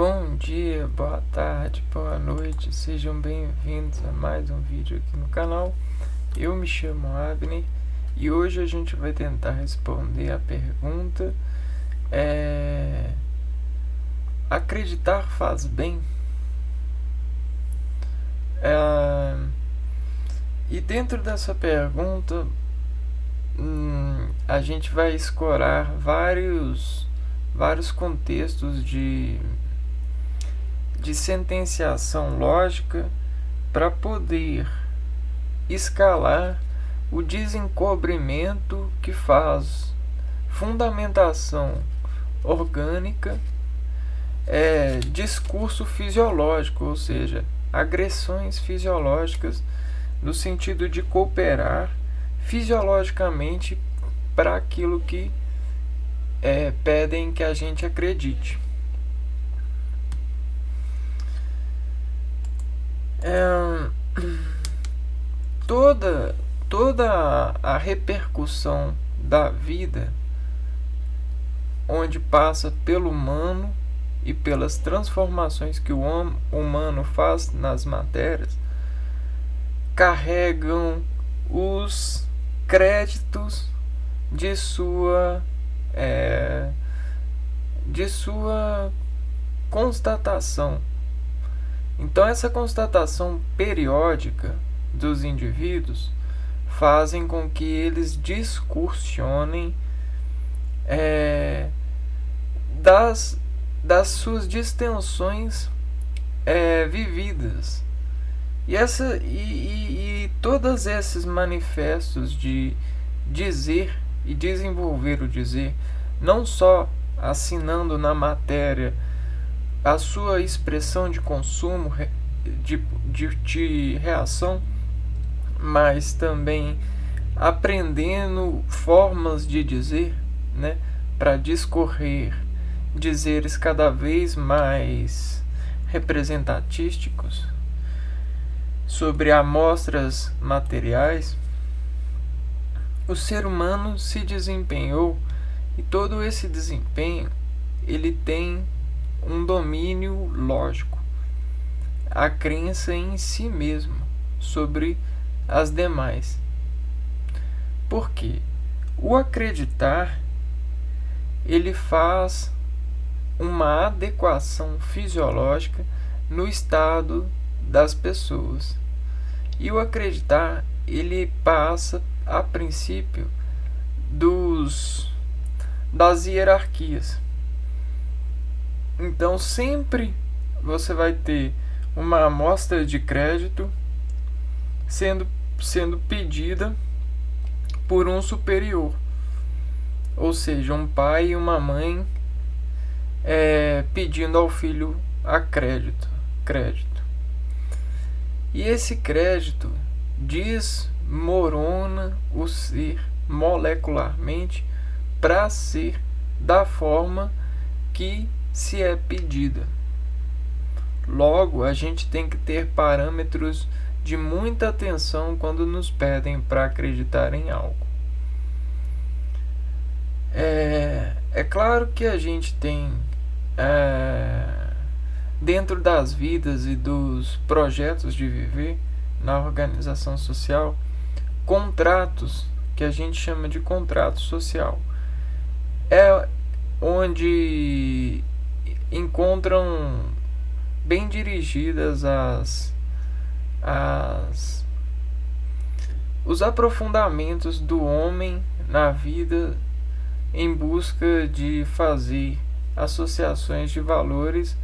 Bom dia, boa tarde, boa noite, sejam bem-vindos a mais um vídeo aqui no canal. Eu me chamo Abner e hoje a gente vai tentar responder a pergunta: acreditar faz bem? E dentro dessa pergunta a gente vai escorar vários contextos de sentenciação lógica para poder escalar o desencobrimento que faz fundamentação orgânica, discurso fisiológico, ou seja, agressões fisiológicas no sentido de cooperar fisiologicamente para aquilo que pedem que a gente acredite. Toda a repercussão da vida, onde passa pelo humano e pelas transformações que o humano faz nas matérias, carregam os créditos de sua constatação. Então, essa constatação periódica dos indivíduos fazem com que eles discursionem das suas distensões vividas. E todos esses manifestos de dizer e desenvolver o dizer, não só assinando na matéria a sua expressão de consumo, de reação, mas também aprendendo formas de dizer, para discorrer dizeres cada vez mais representatísticos sobre amostras materiais. O ser humano se desempenhou, e todo esse desempenho ele tem um domínio lógico, a crença em si mesmo sobre as demais. Por quê? O acreditar ele faz uma adequação fisiológica no estado das pessoas. E o acreditar ele passa a princípio das hierarquias. Então sempre você vai ter uma amostra de crédito sendo pedida por um superior, ou seja, um pai e uma mãe pedindo ao filho a crédito. E esse crédito desmorona o ser molecularmente para ser da forma que se é pedida. Logo, a gente tem que ter parâmetros de muita atenção quando nos pedem para acreditar em algo. É claro que a gente tem dentro das vidas e dos projetos de viver na organização social contratos que a gente chama de contrato social. Onde encontram bem dirigidas os aprofundamentos do homem na vida em busca de fazer associações de valores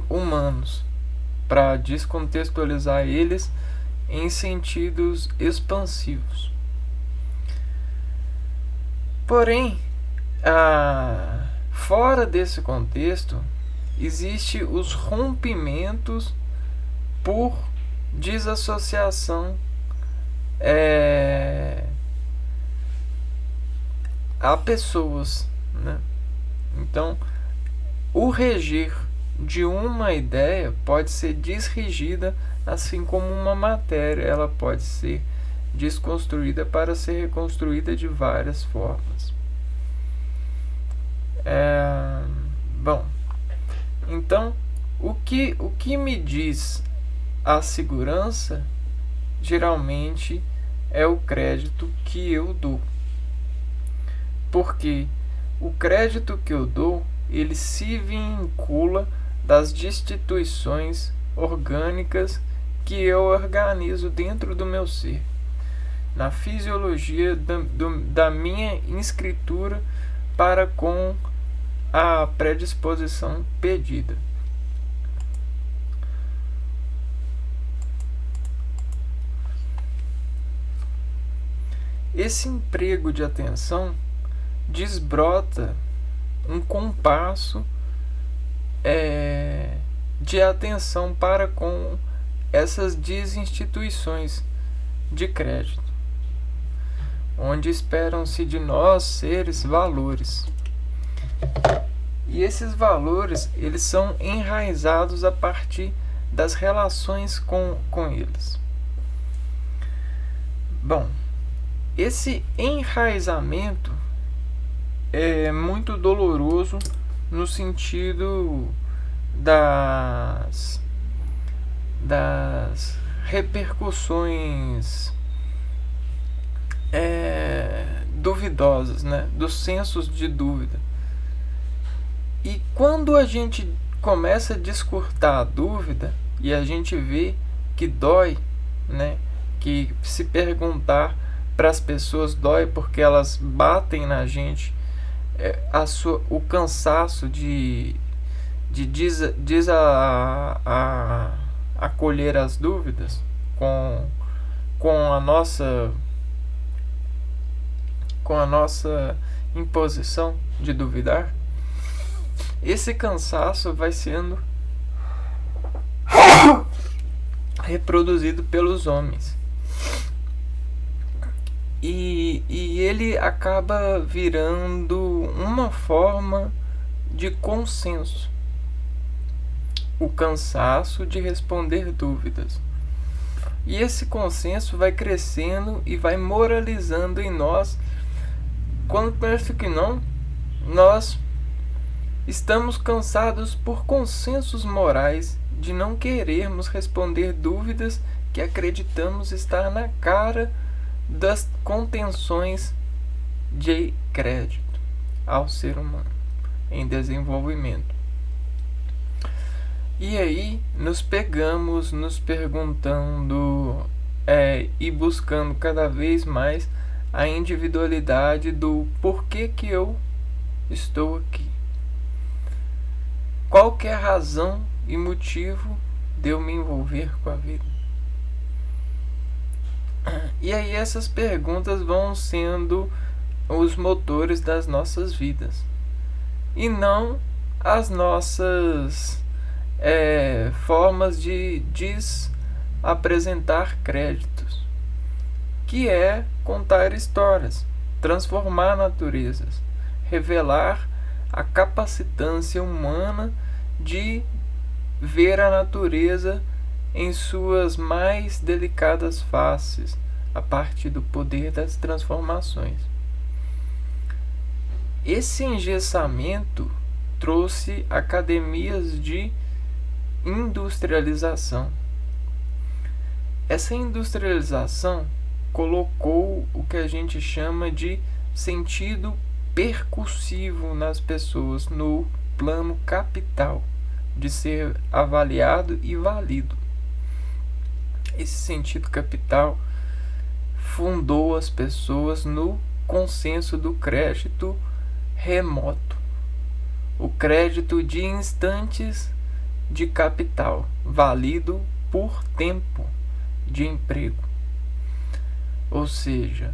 humanos, para descontextualizar eles em sentidos expansivos. Porém, fora desse contexto, existem os rompimentos por desassociação a pessoas, Então, o regir de uma ideia pode ser desregida, assim como uma matéria ela pode ser desconstruída para ser reconstruída de várias formas. Bom, então o que me diz a segurança geralmente é o crédito que eu dou, porque o crédito que eu dou ele se vincula das instituições orgânicas que eu organizo dentro do meu ser, na fisiologia da minha inscritura para com a predisposição pedida. Esse emprego de atenção desbrota um compasso de atenção para com essas desinstituições de crédito, onde esperam-se de nós seres valores. E esses valores eles são enraizados a partir das relações com eles. Bom, esse enraizamento é muito doloroso no sentido das repercussões duvidosas, né? Dos sensos de dúvida. E quando a gente começa a descortar a dúvida e a gente vê que dói, né? Que se perguntar para as pessoas dói porque elas batem na gente, o cansaço de acolher as dúvidas com a nossa imposição de duvidar. Esse cansaço vai sendo reproduzido pelos homens. E ele acaba virando uma forma de consenso. O cansaço de responder dúvidas. E esse consenso vai crescendo e vai moralizando em nós. Quando parece que não, nós estamos cansados por consensos morais de não querermos responder dúvidas que acreditamos estar na cara das contenções de crédito ao ser humano em desenvolvimento. E aí nos pegamos nos perguntando e buscando cada vez mais a individualidade do porquê que eu estou aqui. Qual que é a razão e motivo de eu me envolver com a vida? E aí essas perguntas vão sendo os motores das nossas vidas. E não as nossas formas de apresentar créditos, que é contar histórias, transformar naturezas, revelar a capacitância humana de ver a natureza em suas mais delicadas faces, a partir do poder das transformações. Esse engessamento trouxe academias de industrialização. Essa industrialização colocou o que a gente chama de sentido percussivo nas pessoas, no plano capital, de ser avaliado e valido. Esse sentido capital fundou as pessoas no consenso do crédito remoto, o crédito de instantes de capital, válido por tempo de emprego. Ou seja,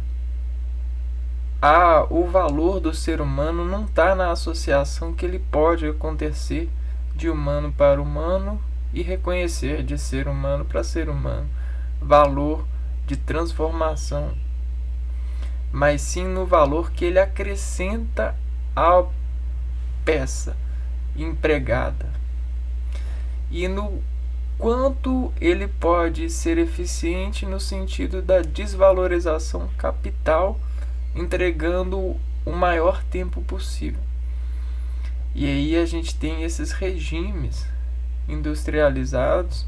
o valor do ser humano não está na associação que ele pode acontecer de humano para humano e reconhecer de ser humano para ser humano, valor de transformação, mas sim no valor que ele acrescenta à peça empregada e no quanto ele pode ser eficiente no sentido da desvalorização capital, entregando o maior tempo possível. E aí a gente tem esses regimes industrializados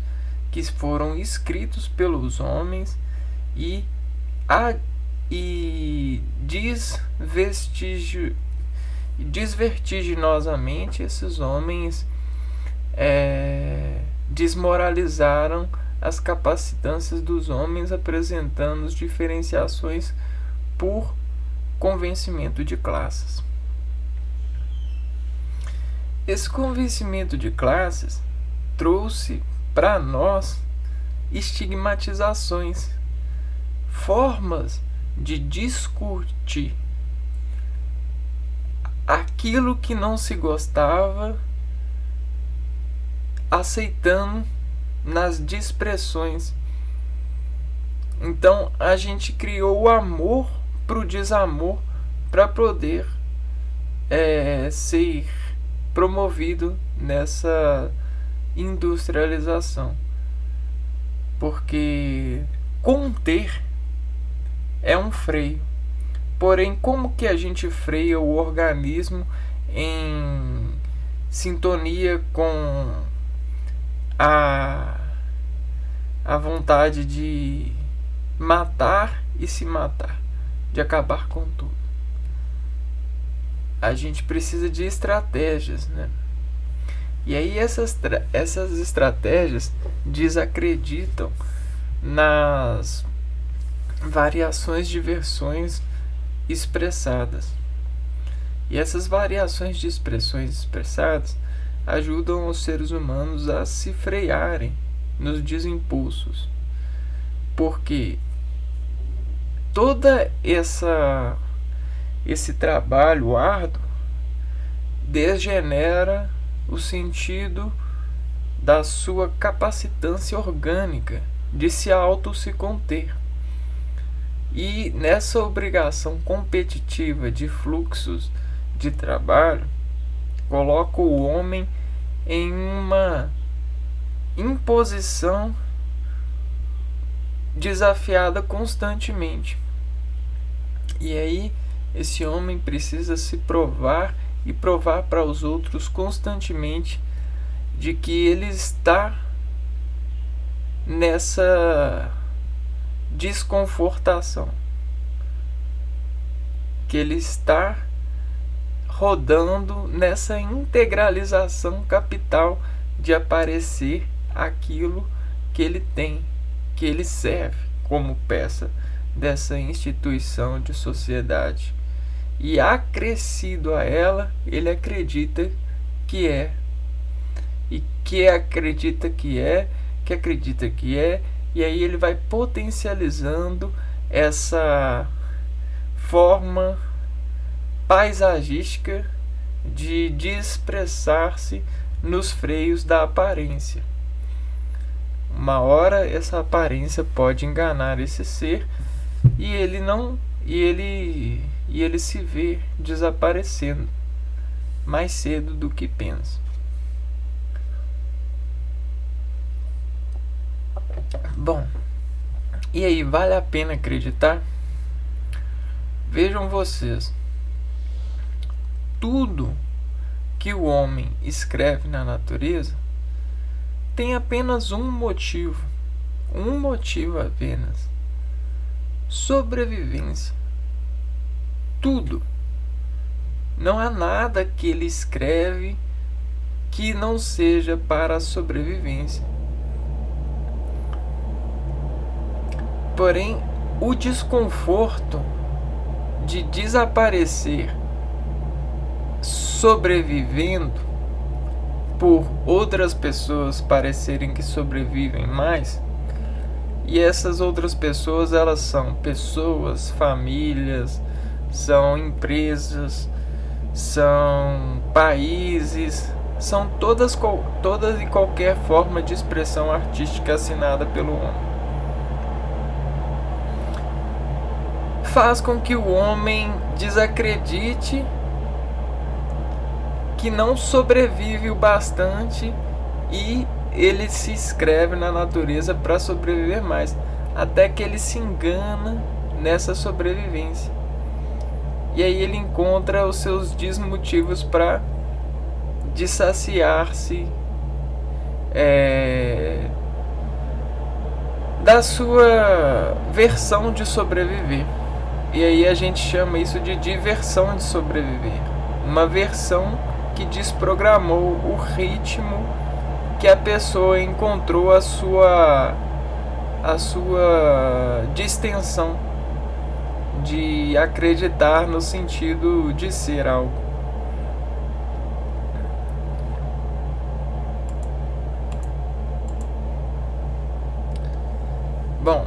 que foram escritos pelos homens e desvertiginosamente esses homens desmoralizaram as capacitâncias dos homens, apresentando as diferenciações por convencimento de classes. Esse convencimento de classes trouxe para nós estigmatizações, formas de discutir aquilo que não se gostava, aceitando nas dispressões. Então a gente criou o amor para o desamor para poder ser promovido nessa industrialização, porque conter é um freio. Porém, como que a gente freia o organismo em sintonia com a vontade de matar e se matar, de acabar com tudo? A gente precisa de estratégias, né? E aí essas estratégias desacreditam nas variações de versões expressadas. E essas variações de expressões expressadas ajudam os seres humanos a se frearem nos desimpulsos. Porque toda esse trabalho árduo degenera o sentido da sua capacitância orgânica de se conter. E nessa obrigação competitiva de fluxos de trabalho, coloca o homem em uma imposição desafiada constantemente. E aí esse homem precisa se provar e provar para os outros constantemente de que ele está nessa desconfortação, que ele está rodando nessa integralização capital de aparecer aquilo que ele tem, que ele serve como peça dessa instituição de sociedade. E acrescido a ela, ele acredita que é, e que acredita que é, e aí ele vai potencializando essa forma paisagística de expressar-se nos freios da aparência. Uma hora essa aparência pode enganar esse ser e ele se vê desaparecendo mais cedo do que pensa. Bom, e aí, vale a pena acreditar? Vejam vocês, tudo que o homem escreve na natureza tem apenas um motivo apenas: sobrevivência. Tudo. Não há nada que ele escreve que não seja para a sobrevivência. Porém, o desconforto de desaparecer sobrevivendo por outras pessoas parecerem que sobrevivem mais, e essas outras pessoas, elas são pessoas, famílias, são empresas, são países, são todas e qualquer forma de expressão artística assinada pelo homem. Faz com que o homem desacredite que não sobrevive o bastante e ele se inscreve na natureza para sobreviver mais, até que ele se engana nessa sobrevivência. E aí ele encontra os seus desmotivos para de saciar-se da sua versão de sobreviver. E aí a gente chama isso de diversão de sobreviver. Uma versão que desprogramou o ritmo que a pessoa encontrou a sua distensão de acreditar no sentido de ser algo. Bom,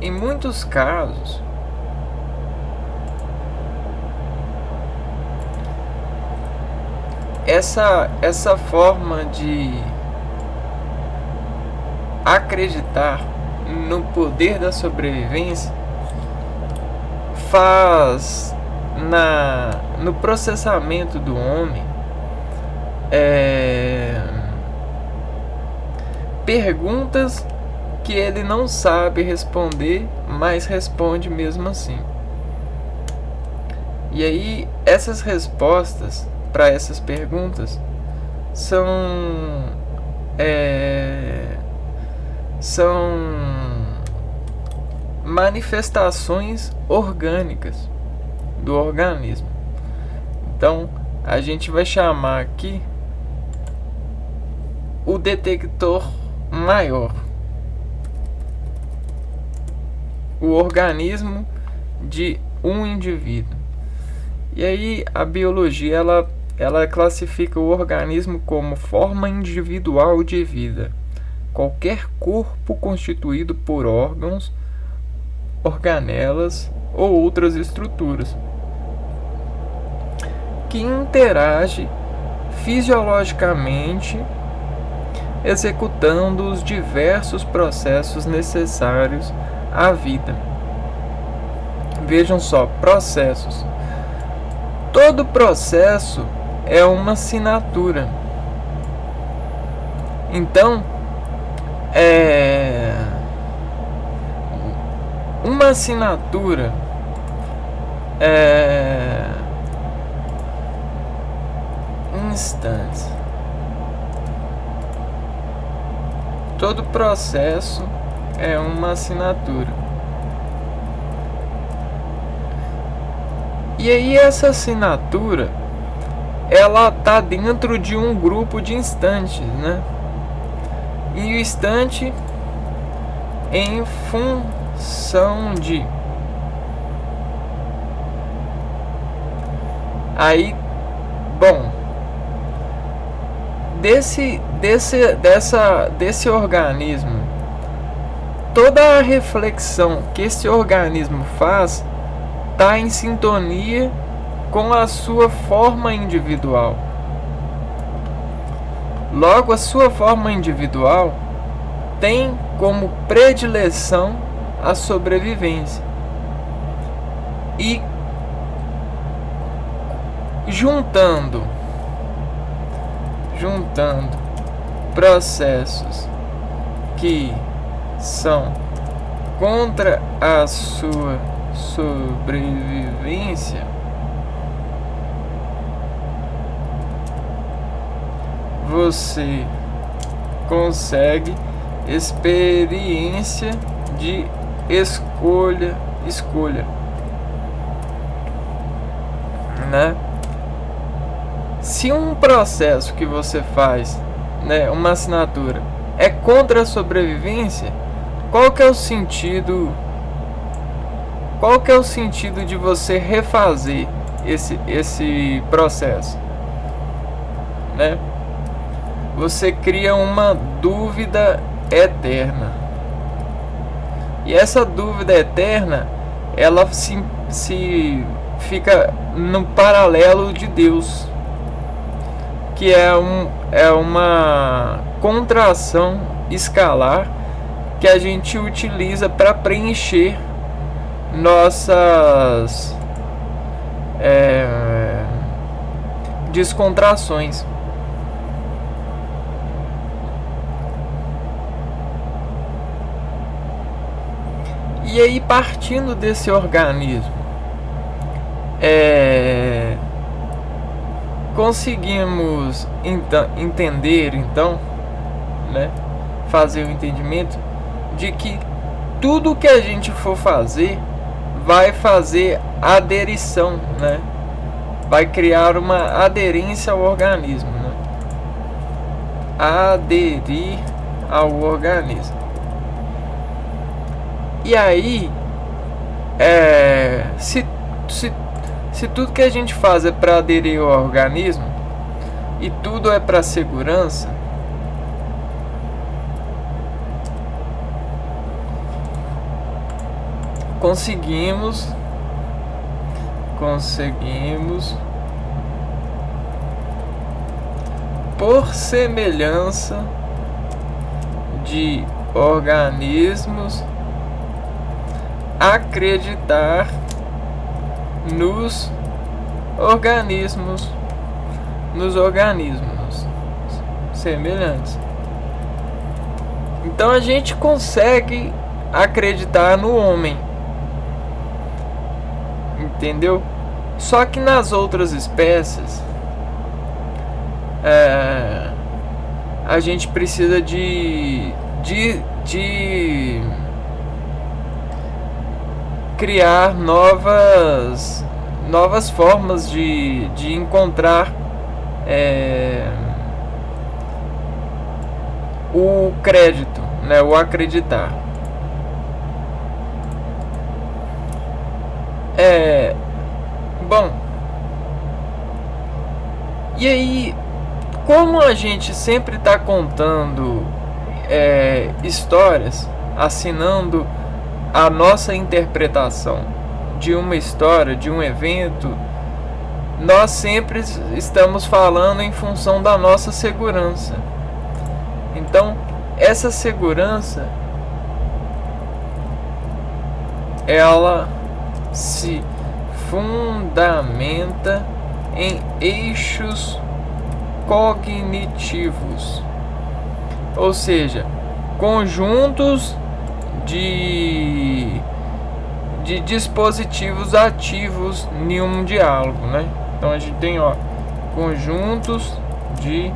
em muitos casos, essa forma de acreditar no poder da sobrevivência faz no processamento do homem perguntas que ele não sabe responder, mas responde mesmo assim. E aí essas respostas para essas perguntas são manifestações orgânicas do organismo. Então a gente vai chamar aqui o detector maior, o organismo de um indivíduo. E aí a biologia ela classifica o organismo como forma individual de vida, qualquer corpo constituído por órgãos, organelas ou outras estruturas que interage fisiologicamente, executando os diversos processos necessários à vida. Vejam só, processos. Todo processo é uma assinatura. Então, uma assinatura instante. Todo processo é uma assinatura. E aí essa assinatura ela está dentro de um grupo de instantes, né? E o instante em função de. Aí, bom, desse organismo, toda a reflexão que esse organismo faz está em sintonia com a sua forma individual. Logo, a sua forma individual tem como predileção a sobrevivência. E juntando processos que são contra a sua sobrevivência, você consegue experiência de escolha, né? Se um processo que você faz, né, uma assinatura, é contra a sobrevivência, qual que é o sentido de você refazer esse processo, né? Você cria uma dúvida eterna. E essa dúvida eterna, ela se fica no paralelo de Deus, que é uma contração escalar que a gente utiliza para preencher nossas descontrações. E aí, partindo desse organismo, conseguimos entender, então, né, fazer o entendimento de que tudo que a gente for fazer vai fazer aderição, né? Vai criar uma aderência ao organismo, né? Aderir ao organismo. E aí, se tudo que a gente faz é para aderir ao organismo e tudo é para segurança, conseguimos por semelhança de organismos acreditar nos organismos semelhantes. Então a gente consegue acreditar no homem, entendeu? Só que nas outras espécies a gente precisa de criar novas formas de encontrar o crédito, né, o acreditar. Bom, e aí, como a gente sempre está contando histórias, assinando a nossa interpretação de uma história, de um evento, nós sempre estamos falando em função da nossa segurança. Então, essa segurança, ela se fundamenta em eixos cognitivos, ou seja, conjuntos de dispositivos ativos em um diálogo, né? Então a gente tem, conjuntos de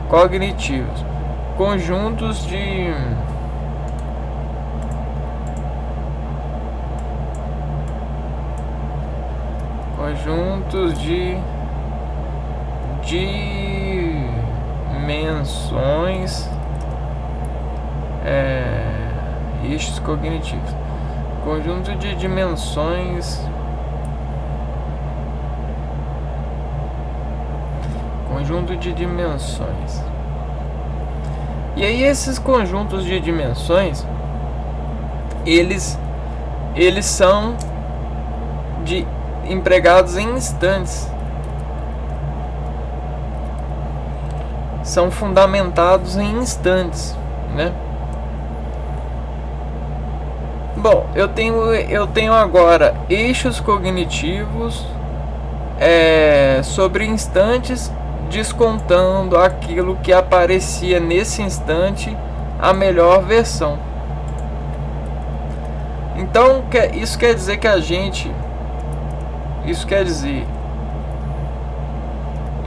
cognitivos, conjuntos de dimensões, eixos cognitivos, conjunto de dimensões, E aí esses conjuntos de dimensões, eles são empregados em instantes, são fundamentados em instantes, né? Bom, eu tenho agora eixos cognitivos sobre instantes, descontando aquilo que aparecia nesse instante a melhor versão. Então isso quer dizer que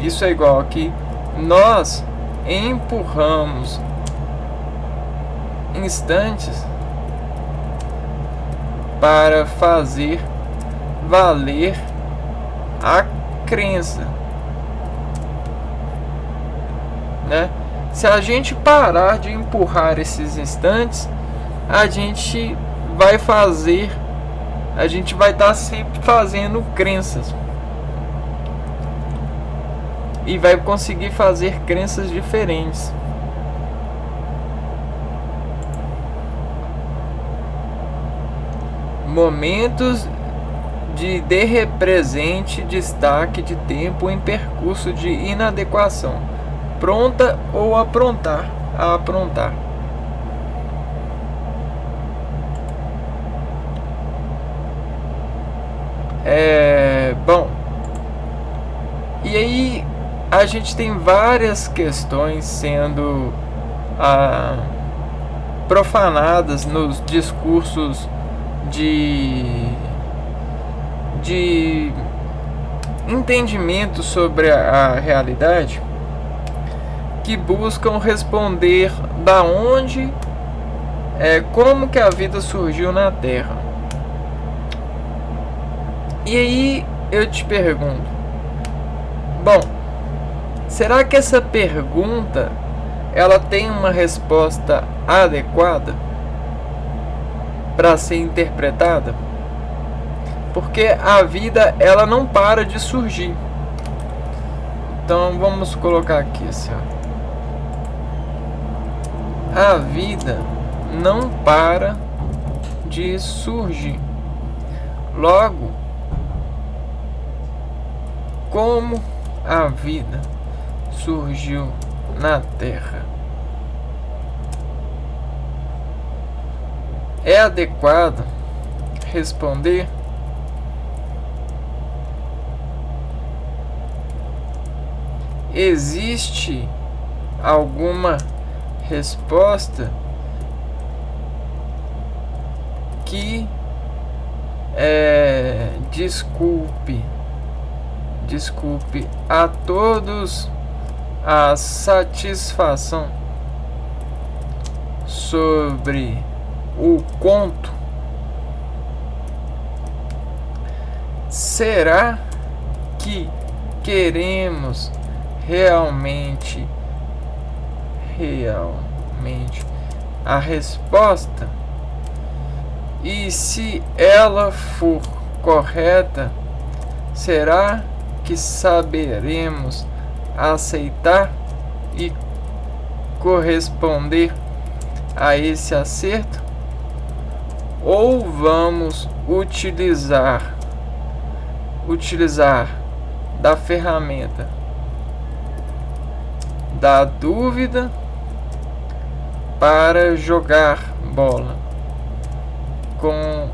isso é igual aqui, nós empurramos instantes para fazer valer a crença, né? Se a gente parar de empurrar esses instantes, a gente vai estar sempre fazendo crenças e vai conseguir fazer crenças diferentes. Momentos de represente, destaque de tempo em percurso de inadequação, pronta ou a aprontar. Bom, E aí a gente tem várias questões sendo profanadas nos discursos de entendimento sobre a realidade, que buscam responder da onde, como que a vida surgiu na Terra. E aí eu te pergunto, bom, será que essa pergunta ela tem uma resposta adequada para ser interpretada? Porque a vida ela não para de surgir. Então vamos colocar aqui assim, ó. A vida não para de surgir. Logo, como a vida surgiu na Terra? É adequado responder? Existe alguma resposta que desculpe a todos a satisfação sobre o conto? Será que queremos realmente a resposta? E se ela for correta, será que saberemos aceitar e corresponder a esse acerto? Ou vamos utilizar da ferramenta da dúvida para jogar bola com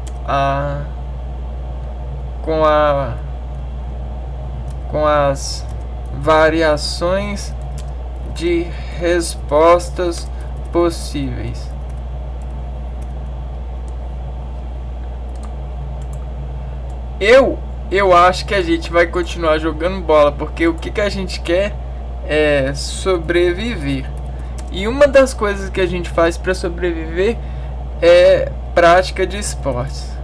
as variações de respostas possíveis? Eu acho que a gente vai continuar jogando bola, porque o que a gente quer é sobreviver. E uma das coisas que a gente faz para sobreviver é prática de esportes.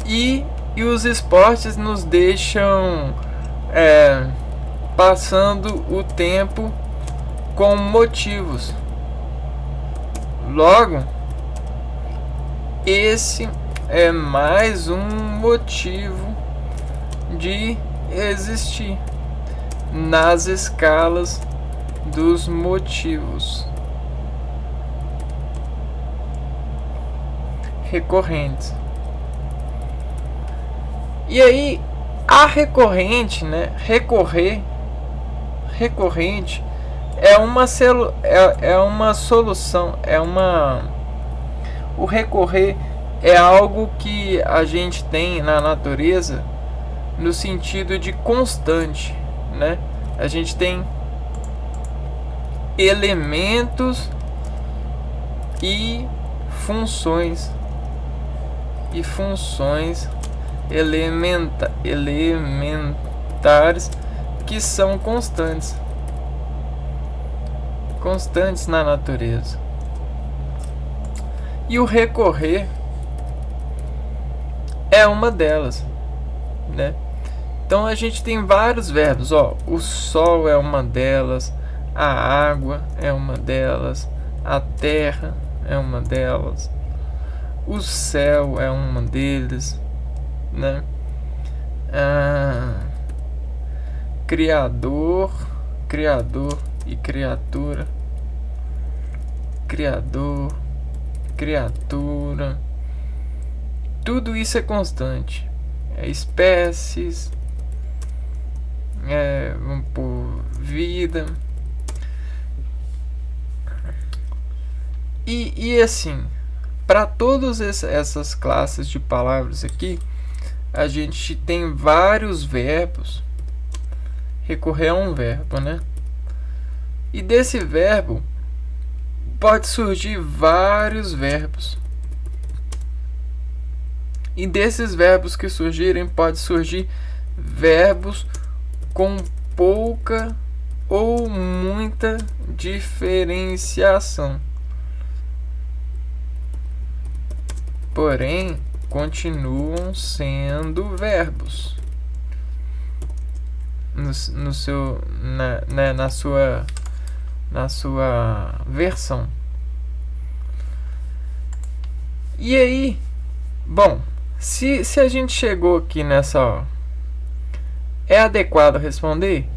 E os esportes nos deixam passando o tempo com motivos. Logo, esse é mais um motivo de existir nas escalas dos motivos recorrentes. E aí a recorrente, né? Recorrente é uma solução, o recorrer é algo que a gente tem na natureza no sentido de constante, né? A gente tem elementos e funções elementares que são constantes na natureza. E o recorrer é uma delas, né? Então a gente tem vários verbos, ó. O sol é uma delas, a água é uma delas, a terra é uma delas, o céu é uma deles, né? Criador e criatura, criatura, tudo isso é constante. Espécies, vamos por vida. E assim, para todas essas classes de palavras aqui, a gente tem vários verbos. Recorrer a um verbo, né? E desse verbo pode surgir vários verbos. E desses verbos que surgirem, pode surgir verbos com pouca ou muita diferenciação. Porém, continuam sendo verbos na sua versão. E aí, bom, se a gente chegou aqui nessa, é adequado responder?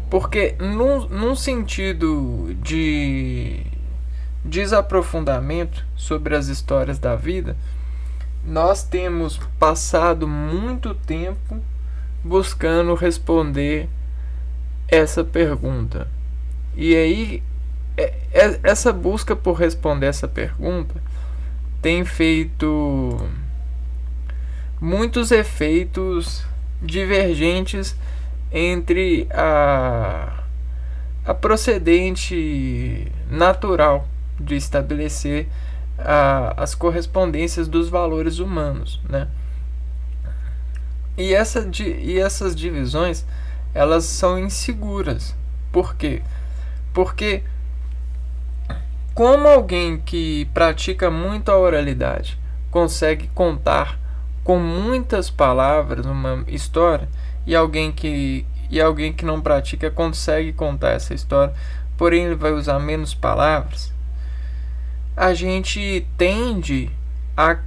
Porque num sentido de desaprofundamento sobre as histórias da vida, nós temos passado muito tempo buscando responder essa pergunta. E aí, essa busca por responder essa pergunta tem feito muitos efeitos divergentes entre a procedente natural de estabelecer as correspondências dos valores humanos, né? E essas divisões, elas são inseguras. Por quê? Porque como alguém que pratica muito a oralidade consegue contar com muitas palavras uma história, e alguém que não pratica consegue contar essa história, porém ele vai usar menos palavras, a gente tende a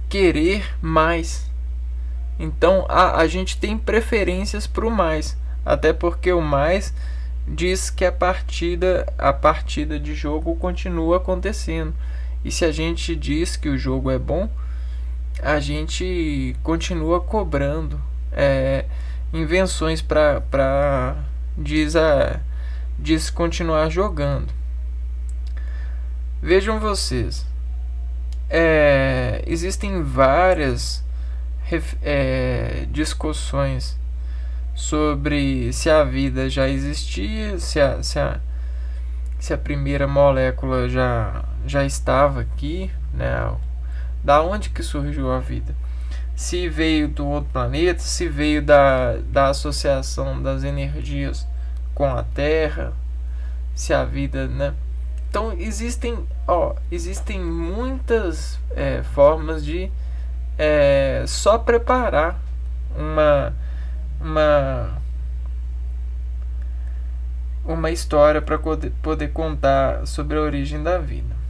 querer mais. Então a gente tem preferências para o mais, até porque o mais diz que a partida de jogo continua acontecendo. E se a gente diz que o jogo é bom, a gente continua cobrando invenções para diz continuar jogando. Vejam vocês, existem várias discussões sobre se a vida já existia, se a primeira molécula já estava aqui, né? Da onde que surgiu a vida? Se veio do outro planeta, se veio da associação das energias com a Terra, se a vida, né? Então existem muitas formas de só preparar uma história para poder contar sobre a origem da vida.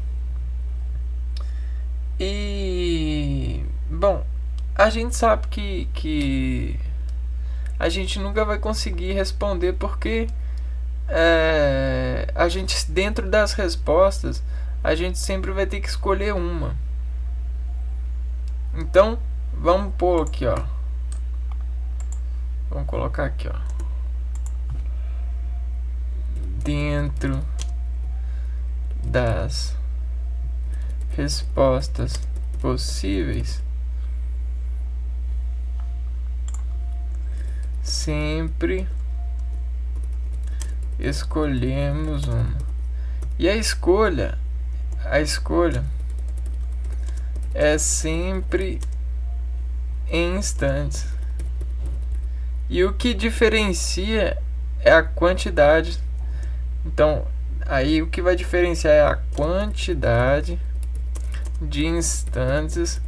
E bom, a gente sabe que a gente nunca vai conseguir responder, porque a gente, dentro das respostas, a gente sempre vai ter que escolher uma. Então vamos pôr aqui, ó. Vamos colocar aqui, ó. Dentro das respostas possíveis, sempre escolhemos uma. E a escolha é sempre em instantes. E o que diferencia é a quantidade. Então, aí o que vai diferenciar é a quantidade de instantes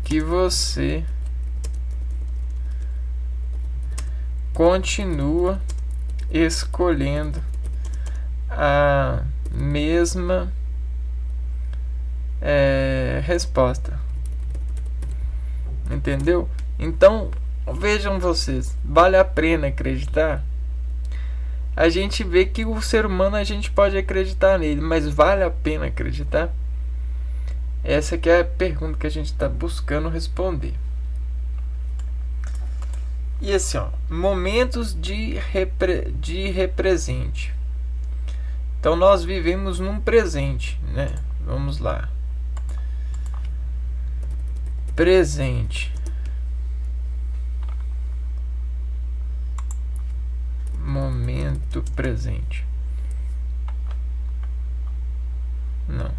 que você continua escolhendo a mesma resposta. Entendeu? Então, vejam vocês, vale a pena acreditar? A gente vê que o ser humano, a gente pode acreditar nele, mas vale a pena acreditar? Essa que é a pergunta que a gente está buscando responder. E assim, ó, momentos de represente. Então nós vivemos num presente, né? Vamos lá. Presente. momento presente. Não.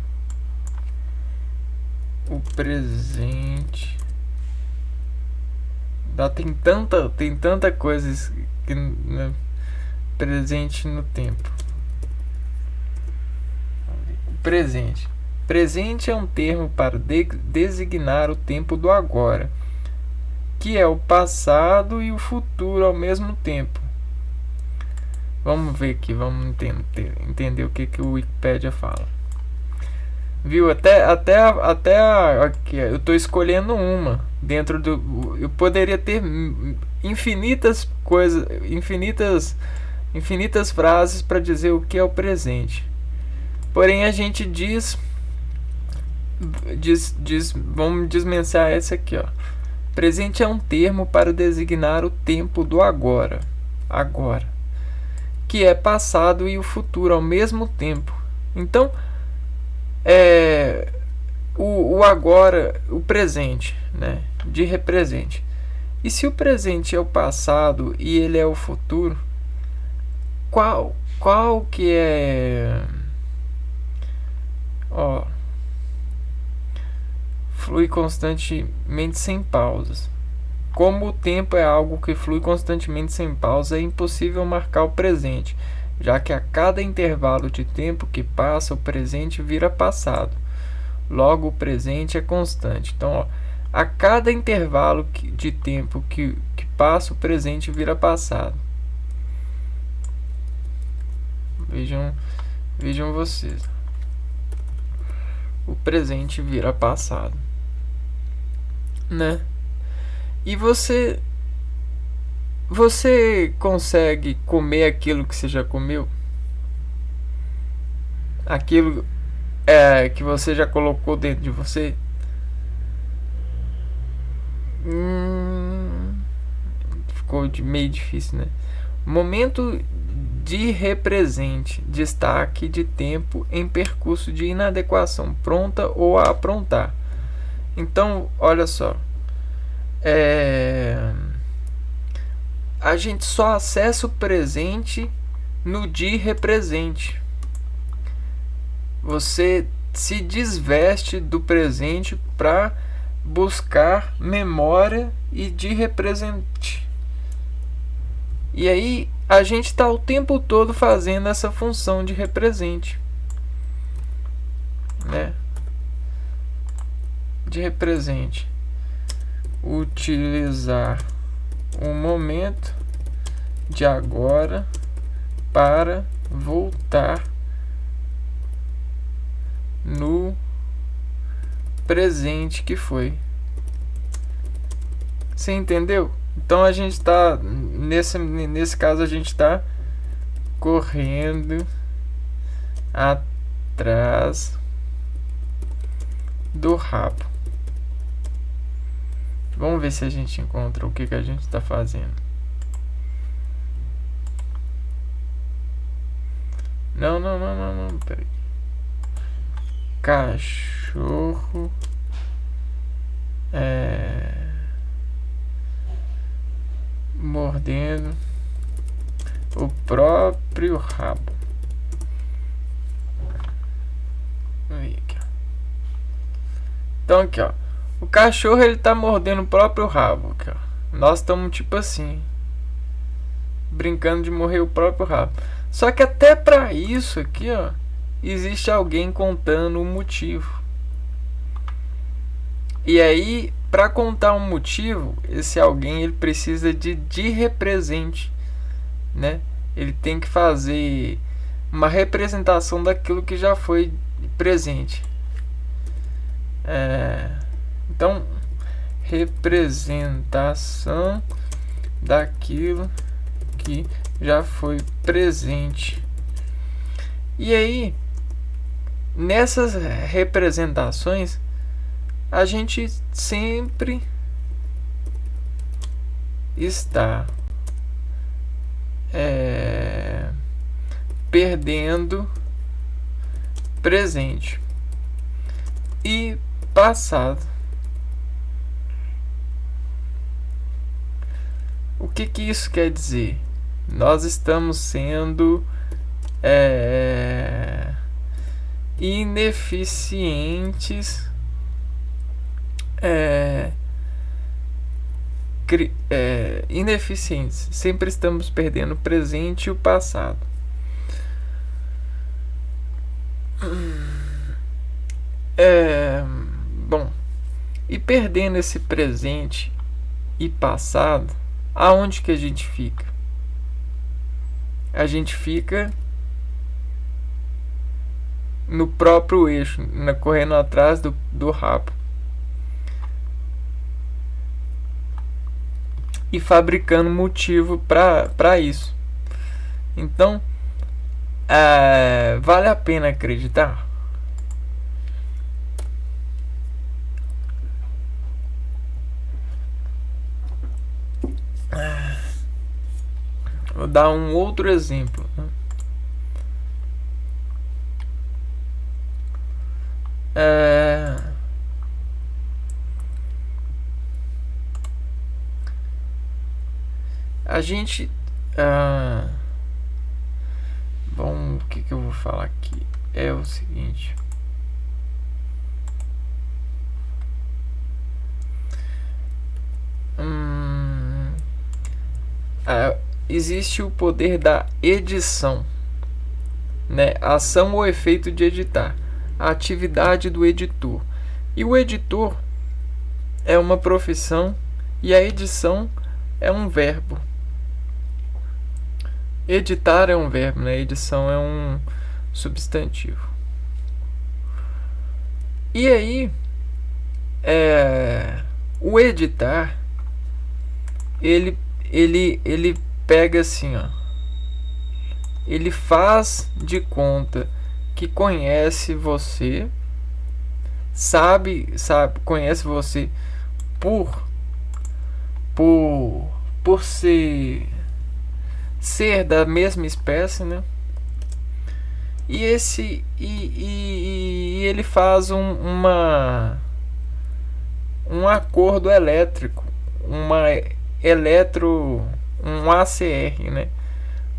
O presente. Tem tanta coisa que, né, presente no tempo. O presente. Presente é um termo para designar o tempo do agora, que é o passado e o futuro ao mesmo tempo. Vamos ver aqui, vamos entender o que o Wikipedia fala. Viu? Aqui, eu estou escolhendo uma dentro do. Eu poderia ter infinitas coisas, infinitas frases para dizer o que é o presente. Porém, a gente vamos desmensar essa aqui, ó. Presente é um termo para designar o tempo do agora, que é passado e o futuro ao mesmo tempo. Então, o agora, o presente, né, de represente. E se o presente é o passado e ele é o futuro, qual que é, ó, flui constantemente sem pausas. Como o tempo é algo que flui constantemente sem pausa, é impossível marcar o presente, já que a cada intervalo de tempo que passa, o presente vira passado. Logo, o presente é constante. Então, ó, a cada intervalo de tempo que passa, o presente vira passado. Vejam vocês. O presente vira passado, né? E você consegue comer aquilo que você já comeu? Aquilo que você já colocou dentro de você? Ficou meio difícil, né? Momento de represente, destaque de tempo em percurso de inadequação, pronta ou a aprontar. Então, olha só. A gente só acessa o presente no de represente. Você se desveste do presente para buscar memória e de represente. E aí a gente está o tempo todo fazendo essa função de represente, né? De represente. Utilizar o momento de agora para voltar no presente que foi. Você entendeu? Então a gente está nesse caso a gente está correndo atrás do rabo. Vamos ver se a gente encontra o que a gente está fazendo. Não, peraí. Cachorro mordendo o próprio rabo. Aqui, ó. Então aqui, ó. O cachorro ele tá mordendo o próprio rabo, aqui, ó. Nós estamos tipo assim, brincando de morrer o próprio rabo. Só que até para isso aqui, ó, existe alguém contando um motivo. E aí, para contar um motivo, esse alguém ele precisa de represente, né? Ele tem que fazer uma representação daquilo que já foi presente. Então, representação daquilo que já foi presente. E aí, nessas representações, a gente sempre está perdendo presente e passado. O que isso quer dizer? nós estamos sendo ineficientes, ineficientes. Sempre estamos perdendo o presente e o passado. Bom, e perdendo esse presente e passado, aonde que a gente fica? A gente fica no próprio eixo, correndo atrás do rabo e fabricando motivo para isso. Então, vale a pena acreditar? Vou dar um outro exemplo. A gente... bom, o que eu vou falar aqui? É o seguinte... existe o poder da edição, né? A ação ou efeito de editar, a atividade do editor. E o editor é uma profissão e a edição é um verbo. Editar é um verbo, né? Edição é um substantivo. E aí, o editar, ele pega assim, ó. Ele faz de conta que conhece você, conhece você por ser da mesma espécie, né? E ele faz um acordo elétrico, um ACR, né?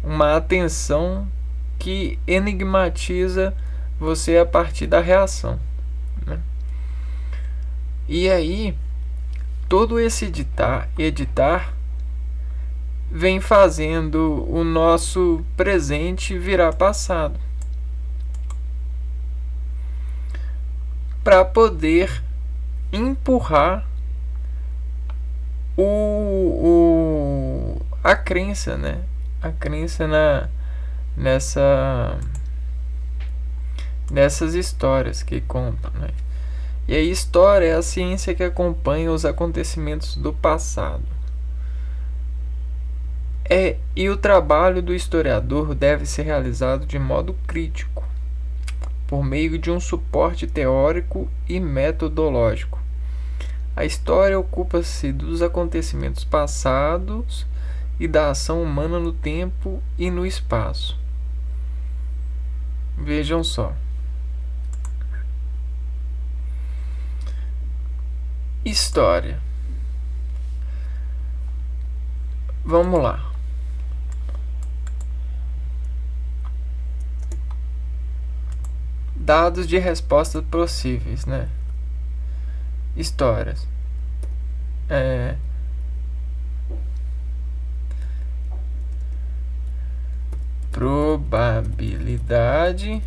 Uma atenção que enigmatiza você a partir da reação, né? E aí, todo esse editar vem fazendo o nosso presente virar passado, para poder empurrar a crença, né? A crença nessas histórias que contam, né? E a história é a ciência que acompanha os acontecimentos do passado. E o trabalho do historiador deve ser realizado de modo crítico, por meio de um suporte teórico e metodológico. A história ocupa-se dos acontecimentos passados e da ação humana no tempo e no espaço. Vejam só. História. Vamos lá. Dados de respostas possíveis, né? Histórias. Probabilidade,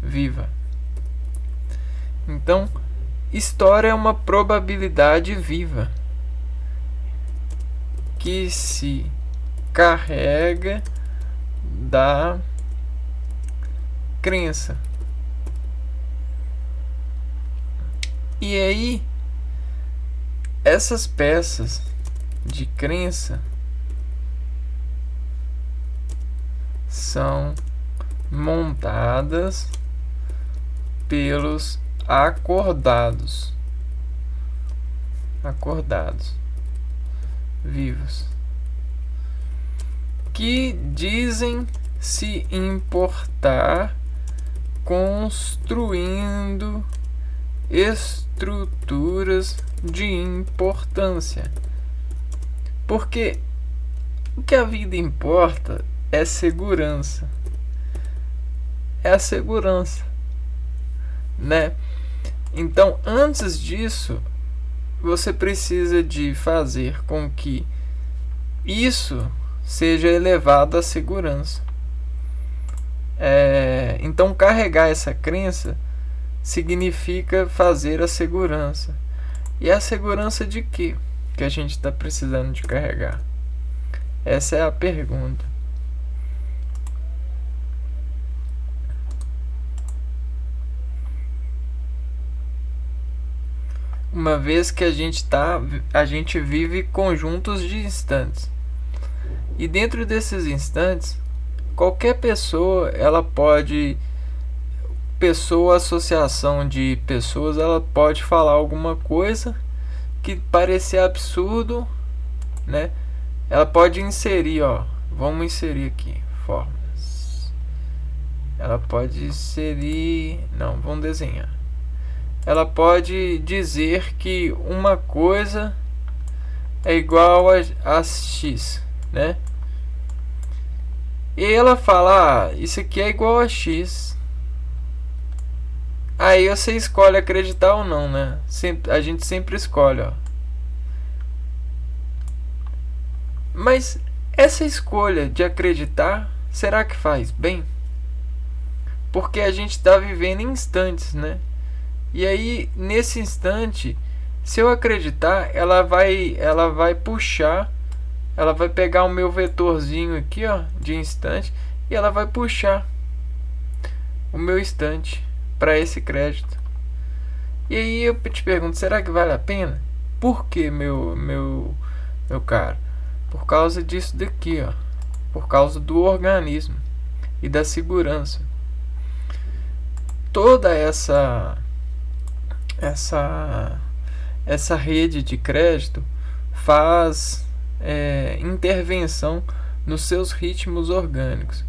viva. Então, história é uma probabilidade viva que se carrega da crença. E aí, essas peças de crença são montadas pelos acordados vivos, que dizem se importar construindo estruturas de importância. Porque o que a vida importa é segurança. É a segurança, né? Então, antes disso, você precisa de fazer com que isso seja elevado à segurança. Então, carregar essa crença significa fazer a segurança. E a segurança de quê que a gente está precisando de carregar? Essa é a pergunta. Uma vez que a gente vive conjuntos de instantes. E dentro desses instantes, qualquer pessoa, associação de pessoas, ela pode falar alguma coisa que parecer absurdo, né? Ela pode inserir, vamos inserir aqui, formas. Ela pode inserir, vamos desenhar. Ela pode dizer que uma coisa é igual a x, né? E ela fala, isso aqui é igual a x. Aí você escolhe acreditar ou não, né? A gente sempre escolhe, Mas essa escolha de acreditar, será que faz bem? Porque a gente está vivendo em instantes, né? E aí, nesse instante, se eu acreditar, ela vai puxar, ela vai pegar o meu vetorzinho aqui, de instante, e ela vai puxar o meu instante para esse crédito. E aí eu te pergunto, será que vale a pena? Por que, meu caro? Por causa disso daqui, por causa do organismo e da segurança. Toda essa rede de crédito faz intervenção nos seus ritmos orgânicos.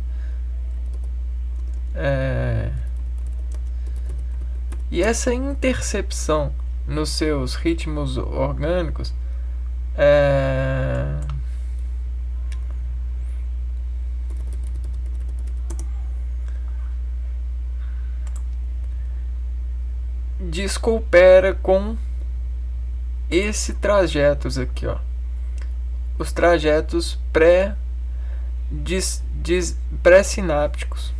E essa intercepção nos seus ritmos orgânicos descoopera com esses trajetos aqui, os trajetos pré-sinápticos.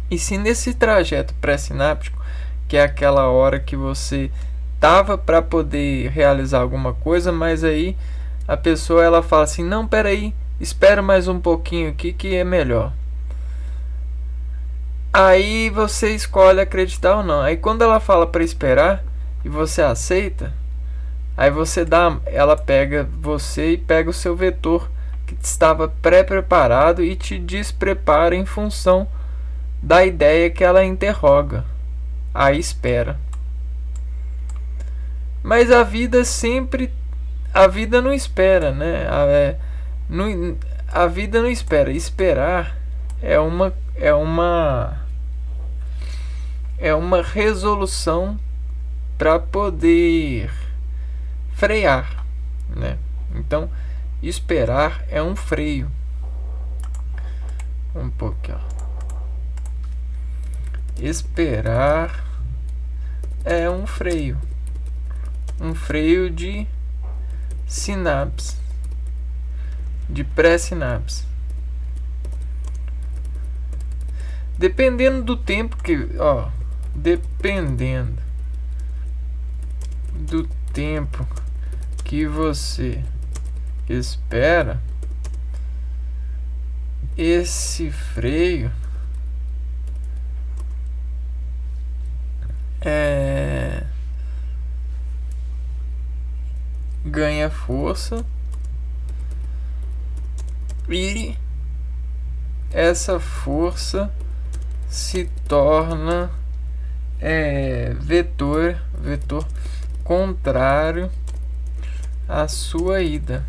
E se nesse trajeto pré-sináptico, que é aquela hora que você tava para poder realizar alguma coisa, mas aí a pessoa ela fala assim, não, peraí, espera mais um pouquinho aqui que é melhor. Aí você escolhe acreditar ou não. Aí quando ela fala para esperar e você aceita, aí ela pega você e pega o seu vetor que estava pré-preparado e te desprepara em função da ideia que ela interroga. Aí espera. Mas a vida não espera, né? A vida não espera. Esperar é uma resolução para poder frear, né? Então, esperar é um freio. Um pouquinho. Esperar é um freio. Um freio de sinapse, de pré-sinapse. Dependendo do tempo dependendo do tempo que você espera, esse freio ganha força e essa força se torna vetor contrário à sua ida.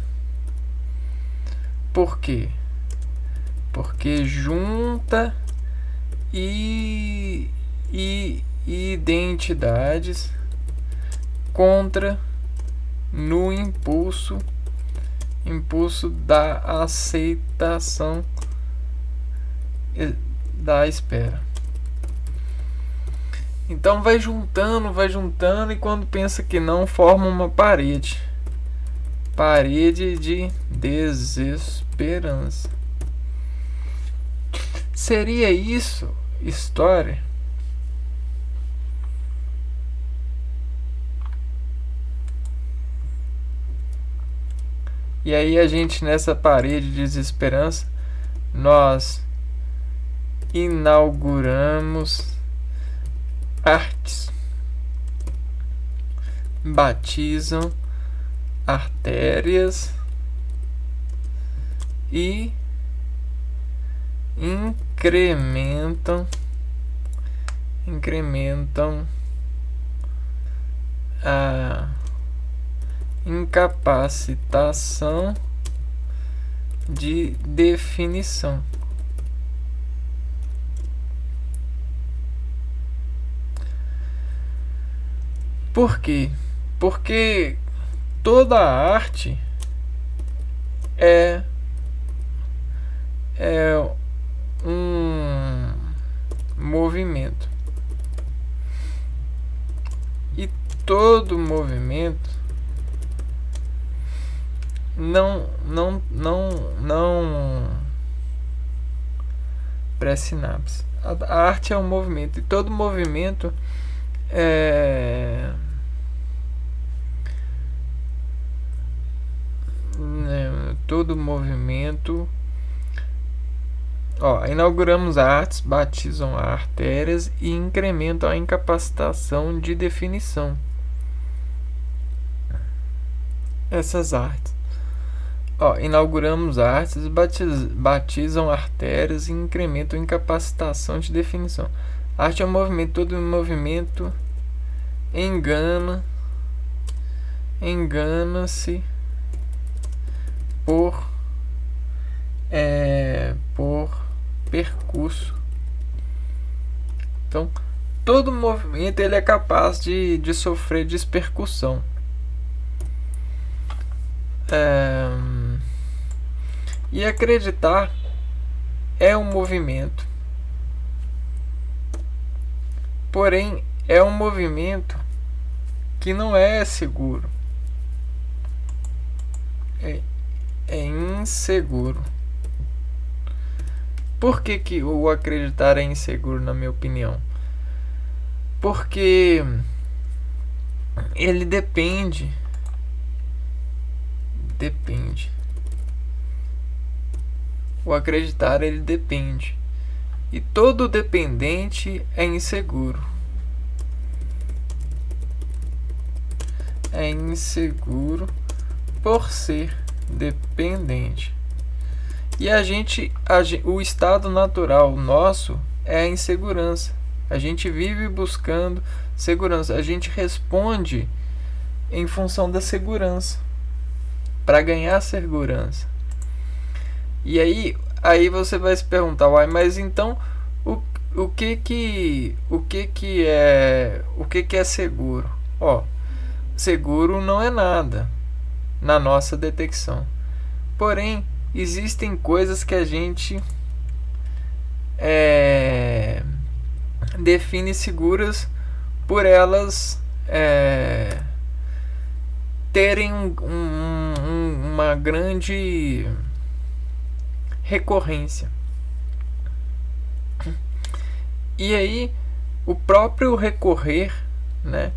Por quê? Porque junta e identidades contra no impulso da aceitação da espera. Então vai juntando, e quando pensa que não, forma uma parede de desesperança. Seria isso história? E aí a gente, nessa parede de desesperança, nós inauguramos artes, batizam artérias e incrementam a incapacitação de definição. Por quê? Porque toda a arte é um movimento. E todo movimento não pré-sinapse. A arte é um movimento, e todo movimento inauguramos artes, batizam artérias e incrementam a incapacitação de definição. Essas artes. Inauguramos artes, batizam artérias e incrementam a incapacitação de definição. Arte é um movimento, todo movimento engana-se por percurso. Então, todo movimento ele é capaz de sofrer dispercussão. E acreditar é um movimento. Porém, é um movimento que não é seguro. É inseguro. Por que o acreditar é inseguro, na minha opinião? Porque ele depende. O acreditar, ele depende. E todo dependente é inseguro. É inseguro por ser dependente. E o estado natural nosso é a insegurança. A gente vive buscando segurança. A gente responde em função da segurança, para ganhar segurança. E aí você vai se perguntar, mas então o que é seguro? Seguro não é nada na nossa detecção. Porém, existem coisas que a gente define seguras por elas terem uma grande recorrência. E aí o próprio recorrer, né,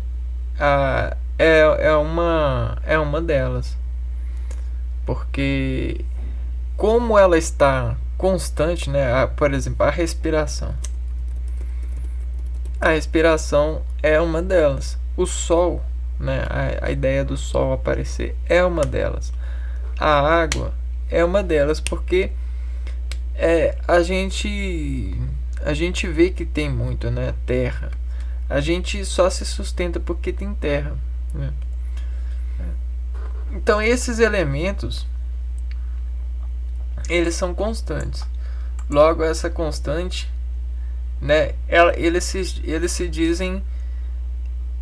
é uma delas, porque como ela está constante, né, por exemplo, a respiração é uma delas. O sol, né, a ideia do sol aparecer é uma delas. A água é uma delas, porque a gente vê que tem muito, né, terra. A gente só se sustenta porque tem terra, né? Então esses elementos, eles são constantes. Logo, essa constante né? Eles se dizem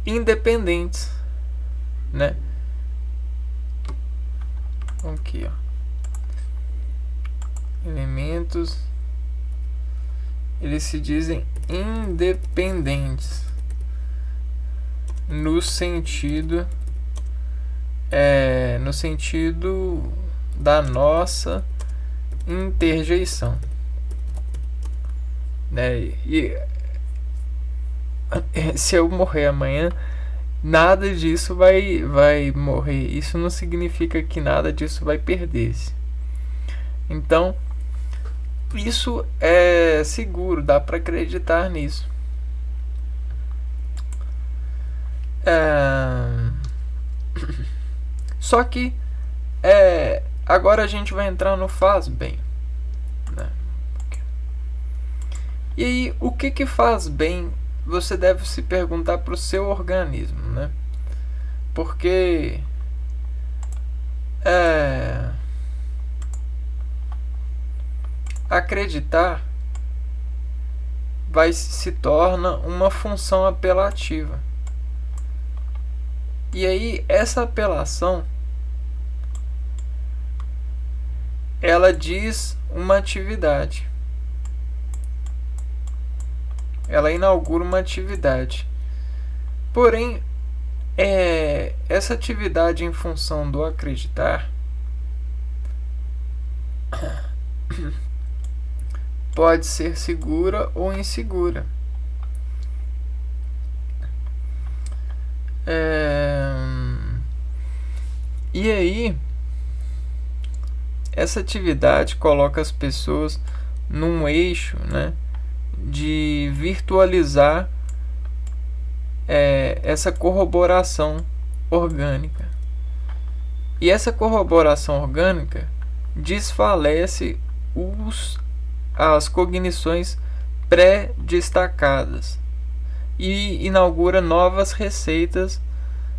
independentes, né? Aqui, ó. Elementos, eles se dizem independentes no sentido da nossa interjeição, né? E se eu morrer amanhã, nada disso vai morrer. Isso não significa que nada disso vai perder-se. Então, isso é seguro, dá para acreditar nisso. Só que agora a gente vai entrar no faz bem, né? E aí, o que faz bem? Você deve se perguntar para o seu organismo, né? Porque acreditar se torna uma função apelativa. E aí, essa apelação, ela diz uma atividade. Ela inaugura uma atividade. Porém, essa atividade em função do acreditar pode ser segura ou insegura. E aí, essa atividade coloca as pessoas num eixo, né, de virtualizar essa corroboração orgânica. E essa corroboração orgânica desfalece as cognições pré-destacadas e inaugura novas receitas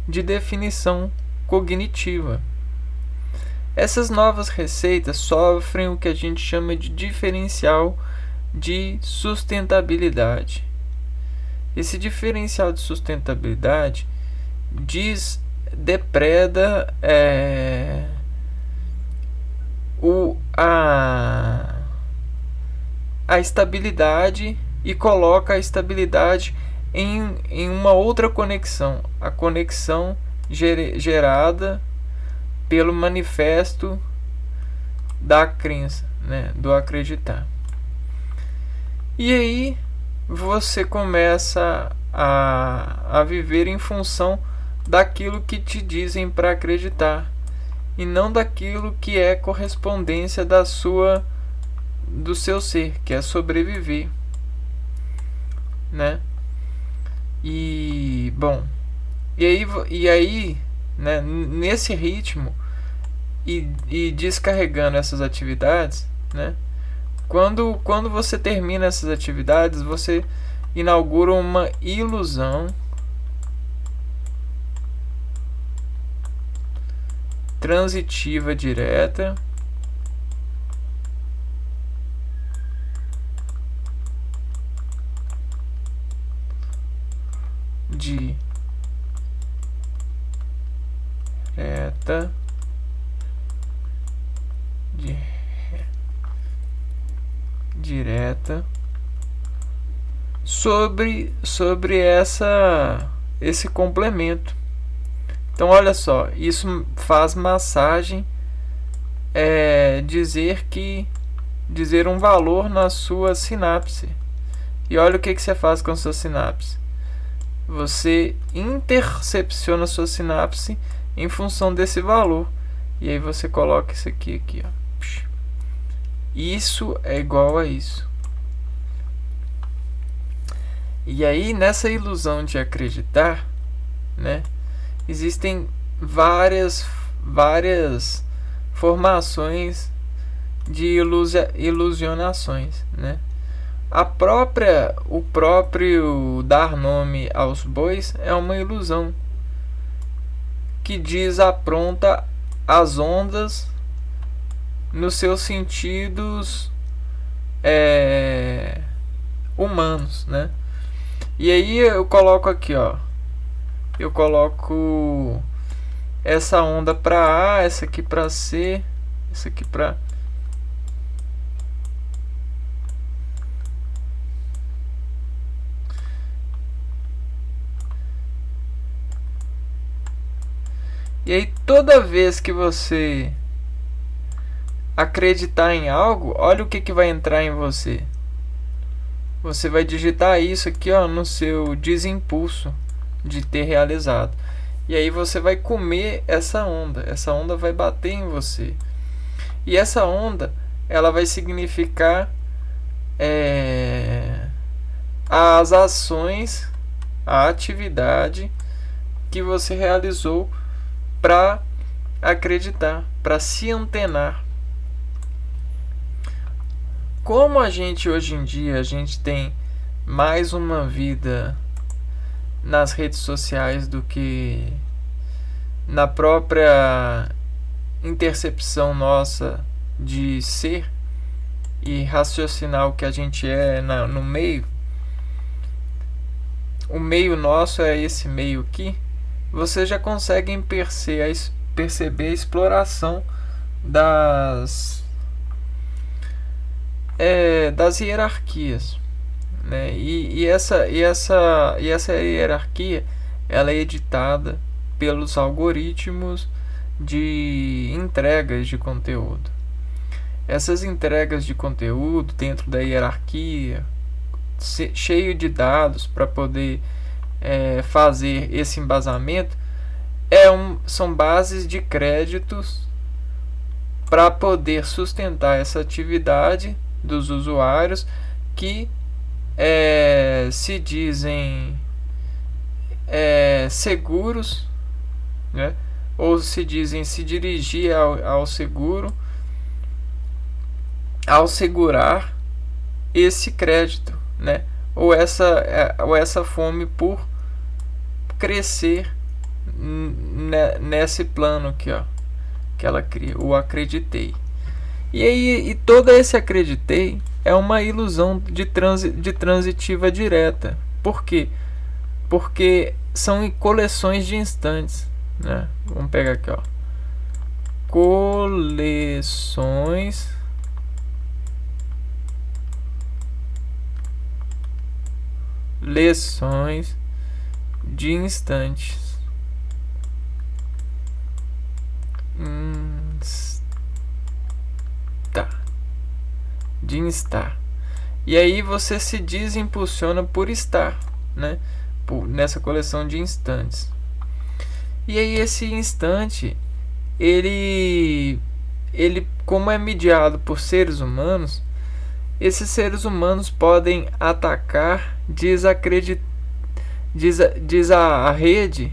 de definição cognitiva. Essas novas receitas sofrem o que a gente chama de diferencial de sustentabilidade. Esse diferencial de sustentabilidade depreda a estabilidade e coloca a estabilidade em uma outra conexão, a conexão gerada pelo manifesto da crença, né, do acreditar. E aí você começa a viver em função daquilo que te dizem para acreditar e não daquilo que é correspondência do seu ser, que é sobreviver, né? E aí, né, nesse ritmo e descarregando essas atividades, né? Quando você termina essas atividades, você inaugura uma ilusão transitiva direta direta sobre esse complemento. Então olha só, isso faz massagem dizer um valor na sua sinapse. E olha o que você faz com a sua sinapse. Você intercepciona a sua sinapse em função desse valor. E aí você coloca isso aqui, ó. Isso é igual a isso. E aí, nessa ilusão de acreditar, né, existem várias formações de ilusionações, né? O próprio dar nome aos bois é uma ilusão que desapronta as ondas nos seus sentidos humanos, né? E aí eu coloco aqui, ó. Eu coloco essa onda para A, essa aqui para C, essa aqui para... E aí toda vez que você acreditar em algo, olha o que vai entrar em você. Você vai digitar isso aqui, ó, no seu desimpulso de ter realizado. E aí você vai comer essa onda. Essa onda vai bater em você. E essa onda, ela vai significar as ações, a atividade que você realizou para acreditar, para se antenar. Como a gente hoje em dia a gente tem mais uma vida nas redes sociais do que na própria intercepção nossa de ser e raciocinar o que a gente é no meio, o meio nosso é esse meio aqui, vocês já conseguem perceber a exploração das hierarquias, né? E essa hierarquia, ela é editada pelos algoritmos de entregas de conteúdo. Essas entregas de conteúdo dentro da hierarquia, cheio de dados para poder fazer esse embasamento, são bases de créditos para poder sustentar essa atividade dos usuários que se dizem seguros, né? Ou se dizem se dirigir ao seguro, ao segurar esse crédito, né? Ou essa fome por crescer nesse plano aqui, ó, que ela cria, o acreditei. E aí, todo esse acreditei é uma ilusão de transitiva direta. Por quê? Porque são coleções de instantes, né? Vamos pegar aqui, ó. Coleções de instantes. De instar. E aí você se desimpulsiona por estar, né? Nessa coleção de instantes. E aí esse instante, ele como é mediado por seres humanos, esses seres humanos podem atacar, diz a rede,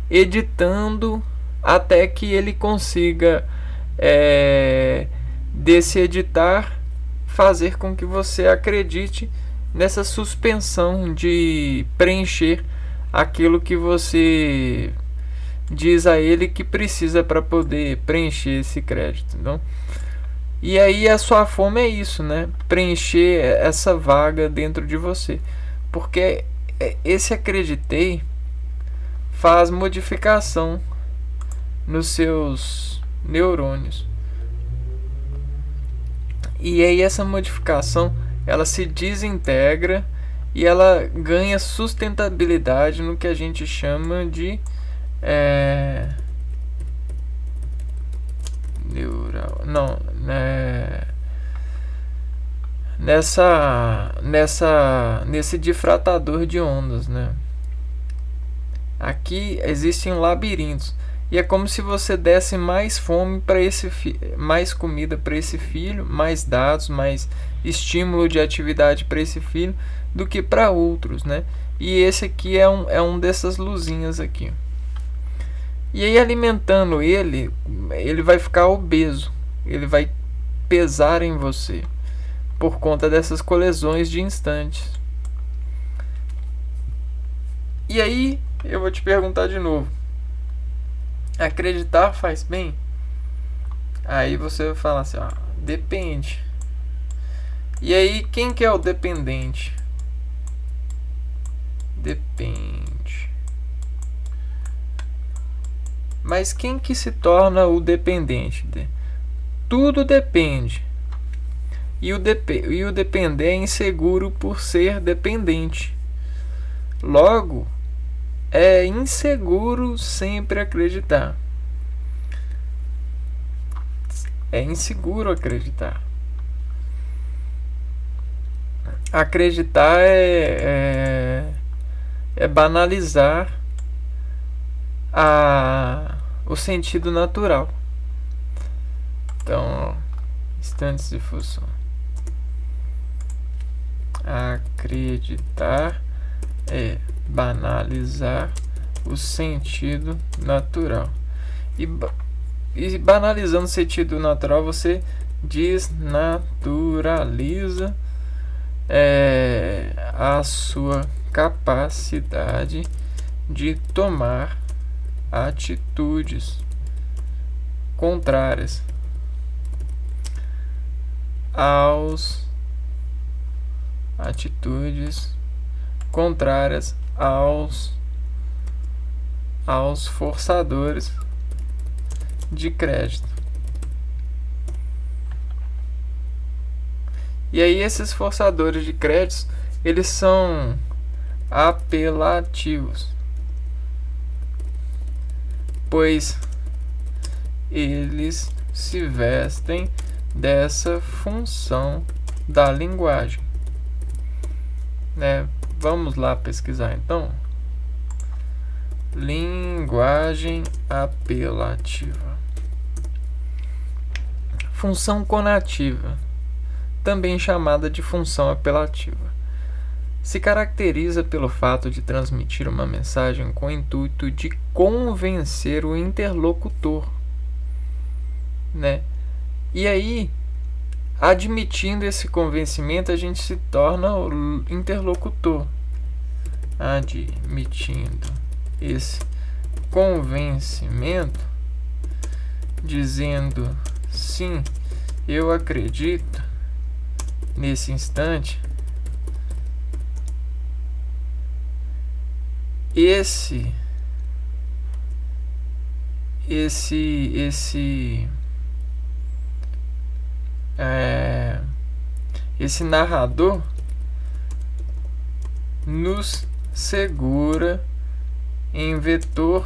editando até que ele consiga desse editar fazer com que você acredite nessa suspensão de preencher aquilo que você diz a ele que precisa para poder preencher esse crédito. Então, e aí a sua fome é isso, né? Preencher essa vaga dentro de você. Porque esse acreditei faz modificação nos seus neurônios. E aí essa modificação, ela se desintegra e ela ganha sustentabilidade no que a gente chama de neural, não, nesse difratador de ondas, né? Aqui existem labirintos e é como se você desse mais fome para mais comida para esse filho, mais dados, mais estímulo de atividade para esse filho do que para outros, né? E esse aqui é um dessas luzinhas aqui. E aí alimentando ele vai ficar obeso, ele vai pesar em você por conta dessas coleções de instantes. E aí eu vou te perguntar de novo: acreditar faz bem? Aí você vai falar assim, depende. E aí quem que é o dependente? depende. Mas quem que se torna o dependente? Tudo depende. E o depender é inseguro por ser dependente. Logo, é inseguro sempre acreditar. É inseguro acreditar. Acreditar é banalizar o sentido natural. Então, instantes de fusão. Acreditar é banalizar o sentido natural. E banalizando o sentido natural, você desnaturaliza a sua capacidade de tomar atitudes contrárias aos forçadores de crédito. E aí esses forçadores de crédito, eles são apelativos, pois eles se vestem dessa função da linguagem, né? Vamos lá pesquisar então. Linguagem apelativa. Função conativa, também chamada de função apelativa, se caracteriza pelo fato de transmitir uma mensagem com o intuito de convencer o interlocutor, né? E aí, admitindo esse convencimento, a gente se torna o interlocutor. Admitindo esse convencimento, dizendo sim, eu acredito nesse instante, esse narrador nos segura em vetor,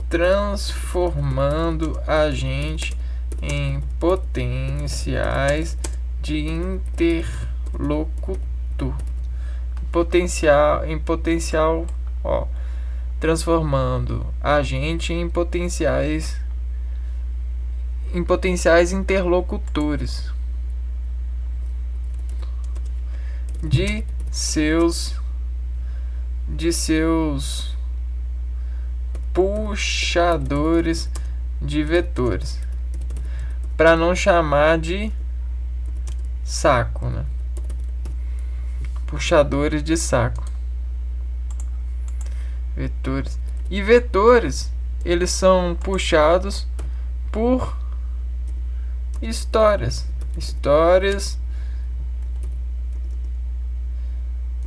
transformando a gente em potenciais de interlocutor. Transformando a gente em potenciais interlocutores de seus puxadores de vetores, para não chamar de saco, né? Puxadores de saco. Vetores. E vetores, eles são puxados por histórias,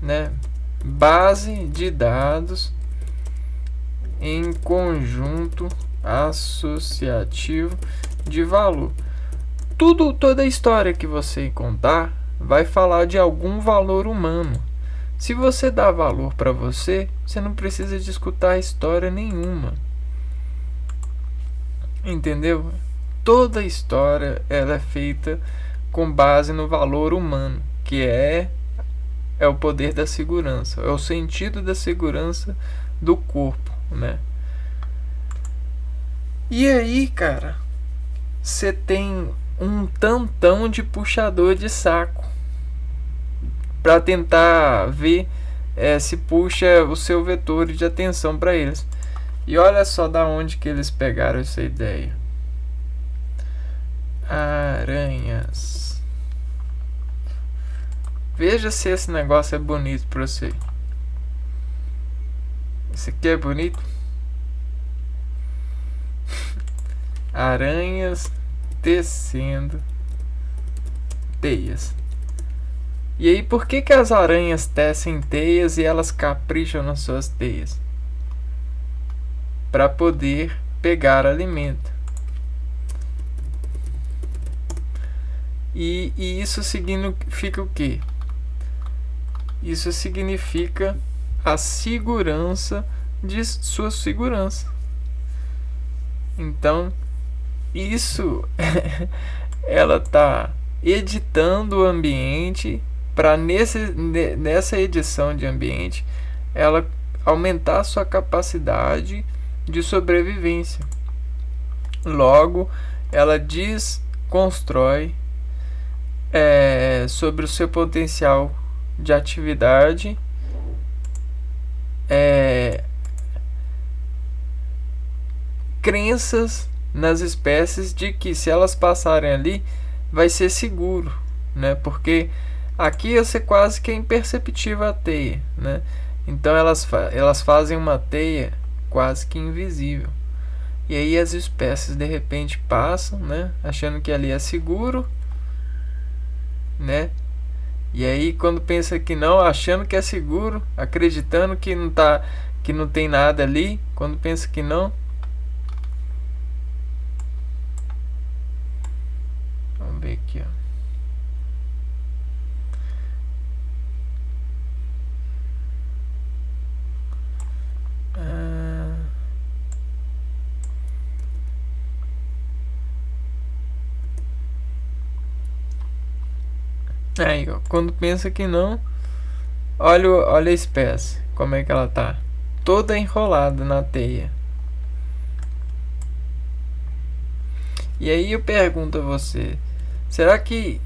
né? Base de dados em conjunto associativo de valor. Toda história que você contar vai falar de algum valor humano. Se você dá valor para você não precisa de escutar história nenhuma. Entendeu? Toda história ela é feita com base no valor humano, que é o poder da segurança, é o sentido da segurança do corpo, né? E aí, cara, você tem um tantão de puxador de saco para tentar ver se puxa o seu vetor de atenção para eles. E olha só da onde que eles pegaram essa ideia. Aranhas. Veja se esse negócio é bonito para você. Esse aqui é bonito? Aranhas tecendo teias. E aí, por que as aranhas tecem teias e elas capricham nas suas teias? Para poder pegar alimento. E isso significa o quê? Isso significa a segurança de sua segurança. Então, isso ela está editando o ambiente para nessa edição de ambiente ela aumentar a sua capacidade de sobrevivência. Logo, ela desconstrói sobre o seu potencial de atividade, crenças nas espécies de que se elas passarem ali vai ser seguro, né? Porque aqui ia ser quase que imperceptível a teia, né? Então elas fazem uma teia quase que invisível. E aí as espécies de repente passam, né? Achando que ali é seguro, né? E aí quando pensa que não, achando que é seguro, acreditando que não tem nada ali, quando pensa que não. Vamos ver aqui, ó. Aí, ó, quando pensa que não, olha a espécie, como é que ela tá, toda enrolada na teia. E aí eu pergunto a você, será que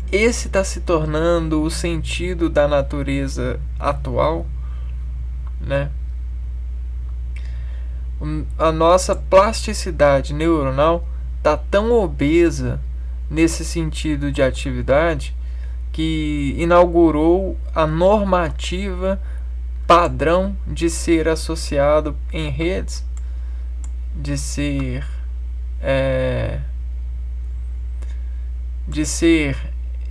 esse está se tornando o sentido da natureza atual, né? A nossa plasticidade neuronal está tão obesa nesse sentido de atividade que inaugurou a normativa padrão de ser associado em redes, de ser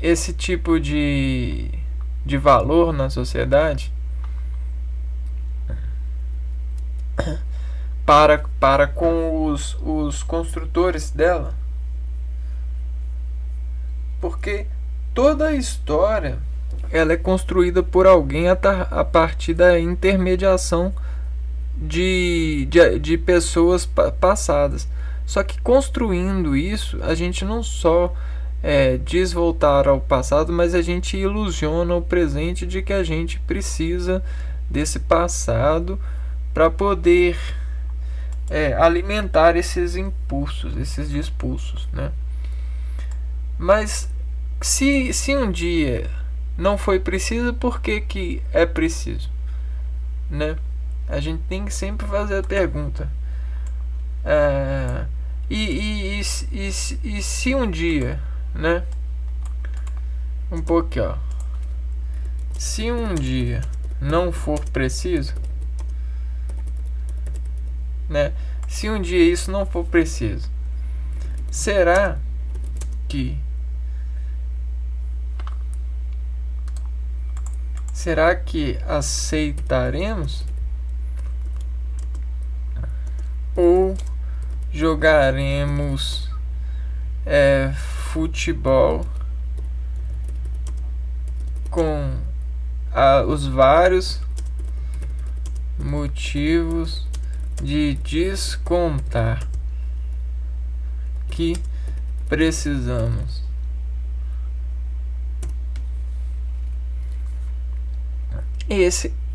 esse tipo de valor na sociedade para com os construtores dela. Porque toda a história ela é construída por alguém a partir da intermediação de pessoas passadas. Só que construindo isso, a gente não só diz voltar ao passado, mas a gente ilusiona o presente de que a gente precisa desse passado para poder alimentar esses impulsos, esses dispulsos, né? Mas se um dia não foi preciso, por que é preciso, né? A gente tem que sempre fazer a pergunta. E se um dia, né? Um pouco, ó. Se um dia não for preciso, né? Se um dia isso não for preciso, será que aceitaremos ou jogaremos futebol com os vários motivos de descontar que precisamos?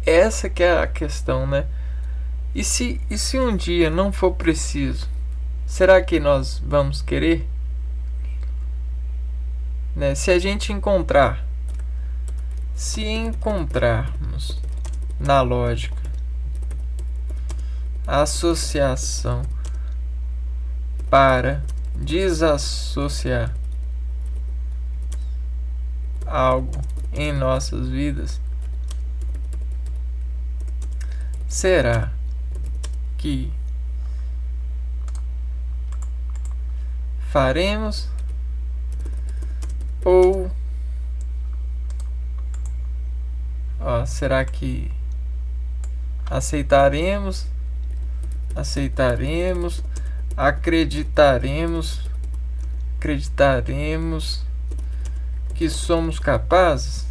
Essa que é a questão, né? E se um dia não for preciso, será que nós vamos querer? Né? Se encontrarmos na lógica a associação para desassociar algo em nossas vidas, será que faremos ou será que aceitaremos, acreditaremos que somos capazes?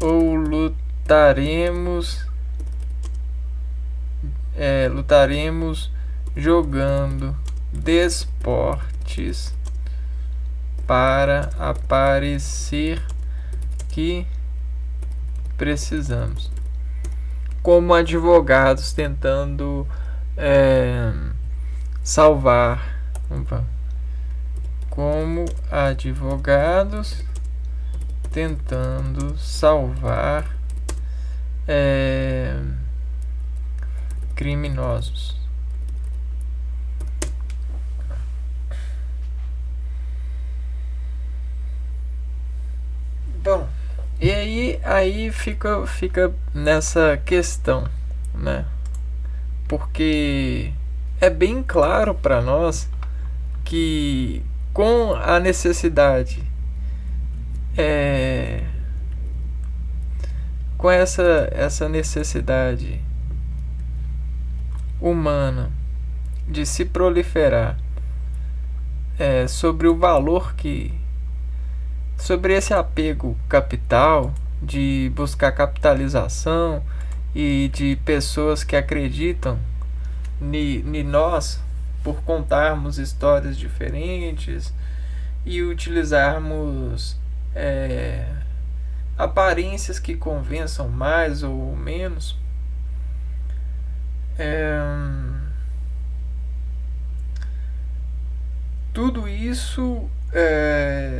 Ou lutaremos jogando desportos para aparecer que precisamos? Como advogados tentando salvar. Como advogados tentando salvar criminosos. Bom, e aí fica nessa questão, né? Porque é bem claro para nós que com a necessidade, com essa necessidade humana de se proliferar sobre o valor sobre esse apego capital, de buscar capitalização e de pessoas que acreditam em nós por contarmos histórias diferentes e utilizarmos aparências que convençam mais ou menos. Tudo isso,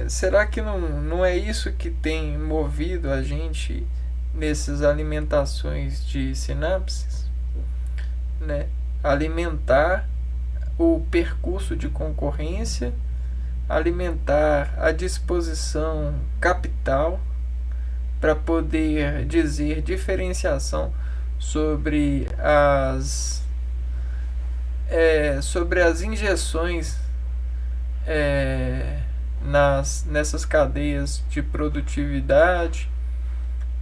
será que não é isso que tem movido a gente nessas alimentações de sinapses, né? Alimentar o percurso de concorrência, alimentar a disposição capital para poder dizer diferenciação sobre as injeções nessas cadeias de produtividade,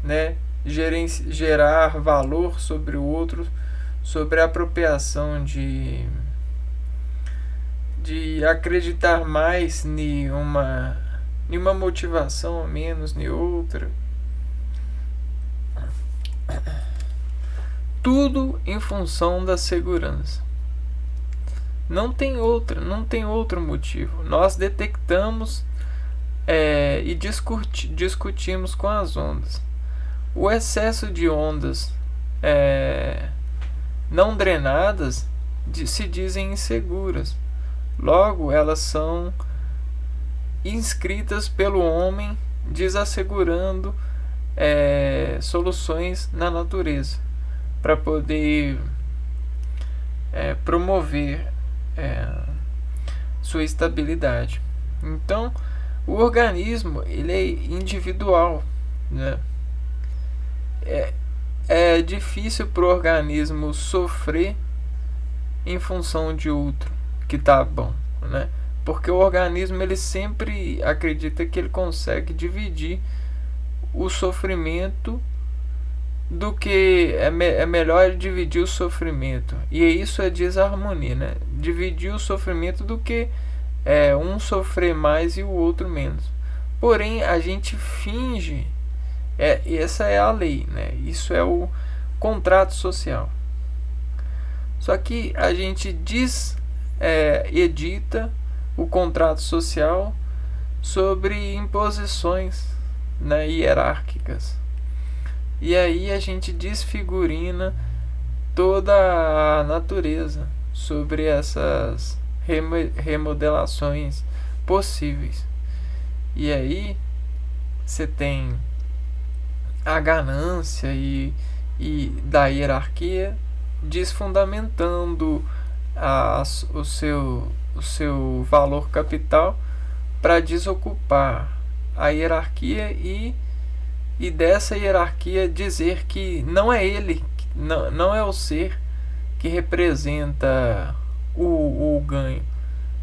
né? Gerar valor sobre o outro, sobre a apropriação de acreditar mais em uma motivação, menos em outra. Tudo em função da segurança. Não tem outro motivo. Nós detectamos e discutimos com as ondas. O excesso de ondas não drenadas se dizem inseguras. Logo, elas são inscritas pelo homem, desassegurando soluções na natureza para poder promover sua estabilidade. Então, o organismo ele é individual, né? É difícil para o organismo sofrer em função de outro que tá bom, né? Porque o organismo ele sempre acredita que ele consegue dividir o sofrimento do que é melhor dividir o sofrimento, e isso é desarmonia, né? Dividir o sofrimento do que um sofrer mais e o outro menos. Porém, a gente finge, essa é a lei, né? Isso é o contrato social. Só que a gente edita o contrato social sobre imposições, né, hierárquicas. E aí a gente desfigurina toda a natureza sobre essas remodelações possíveis. E aí você tem a ganância e da hierarquia desfundamentando o seu valor capital para desocupar a hierarquia e dessa hierarquia dizer que não é ele, não é o ser que representa o ganho,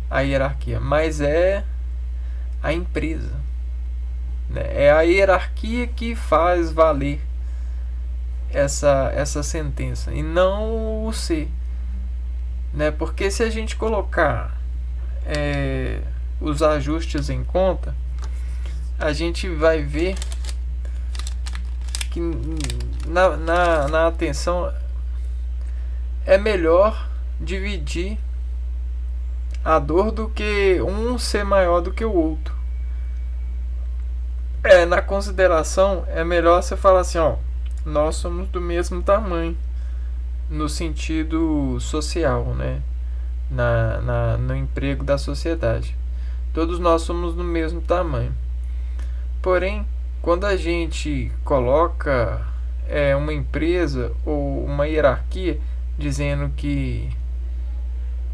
a hierarquia, mas é a empresa, né? É a hierarquia que faz valer essa sentença e não o ser, né? Porque se a gente colocar os ajustes em conta, a gente vai ver que na atenção é melhor dividir a dor do que um ser maior do que o outro. Na consideração é melhor você falar assim, ó, nós somos do mesmo tamanho no sentido social, né? No emprego da sociedade. Todos nós somos do mesmo tamanho. Porém, quando a gente coloca uma empresa ou uma hierarquia dizendo que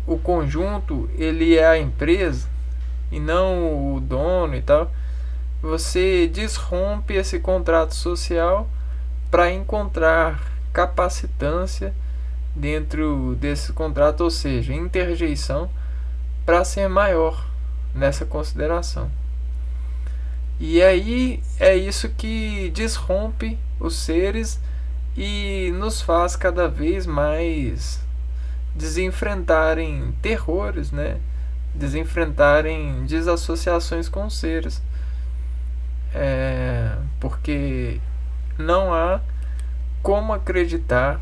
o conjunto ele é a empresa e não o dono e tal, você desrompe esse contrato social para encontrar capacitância dentro desse contrato, ou seja, interjeição para ser maior nessa consideração. E aí é isso que desrompe os seres e nos faz cada vez mais desenfrentarem terrores, né? Desenfrentarem desassociações com os seres. Porque não há como acreditar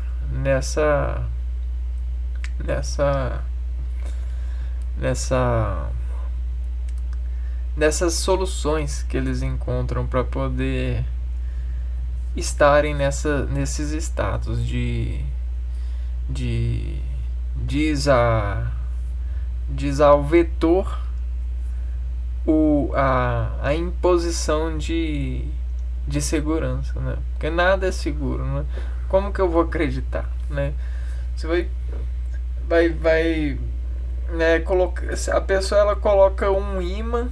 nessas soluções que eles encontram para poder estarem nesses status diz ao vetor a imposição de segurança, né? Porque nada é seguro, né? Como que eu vou acreditar, né? Você vai né, a pessoa ela coloca um imã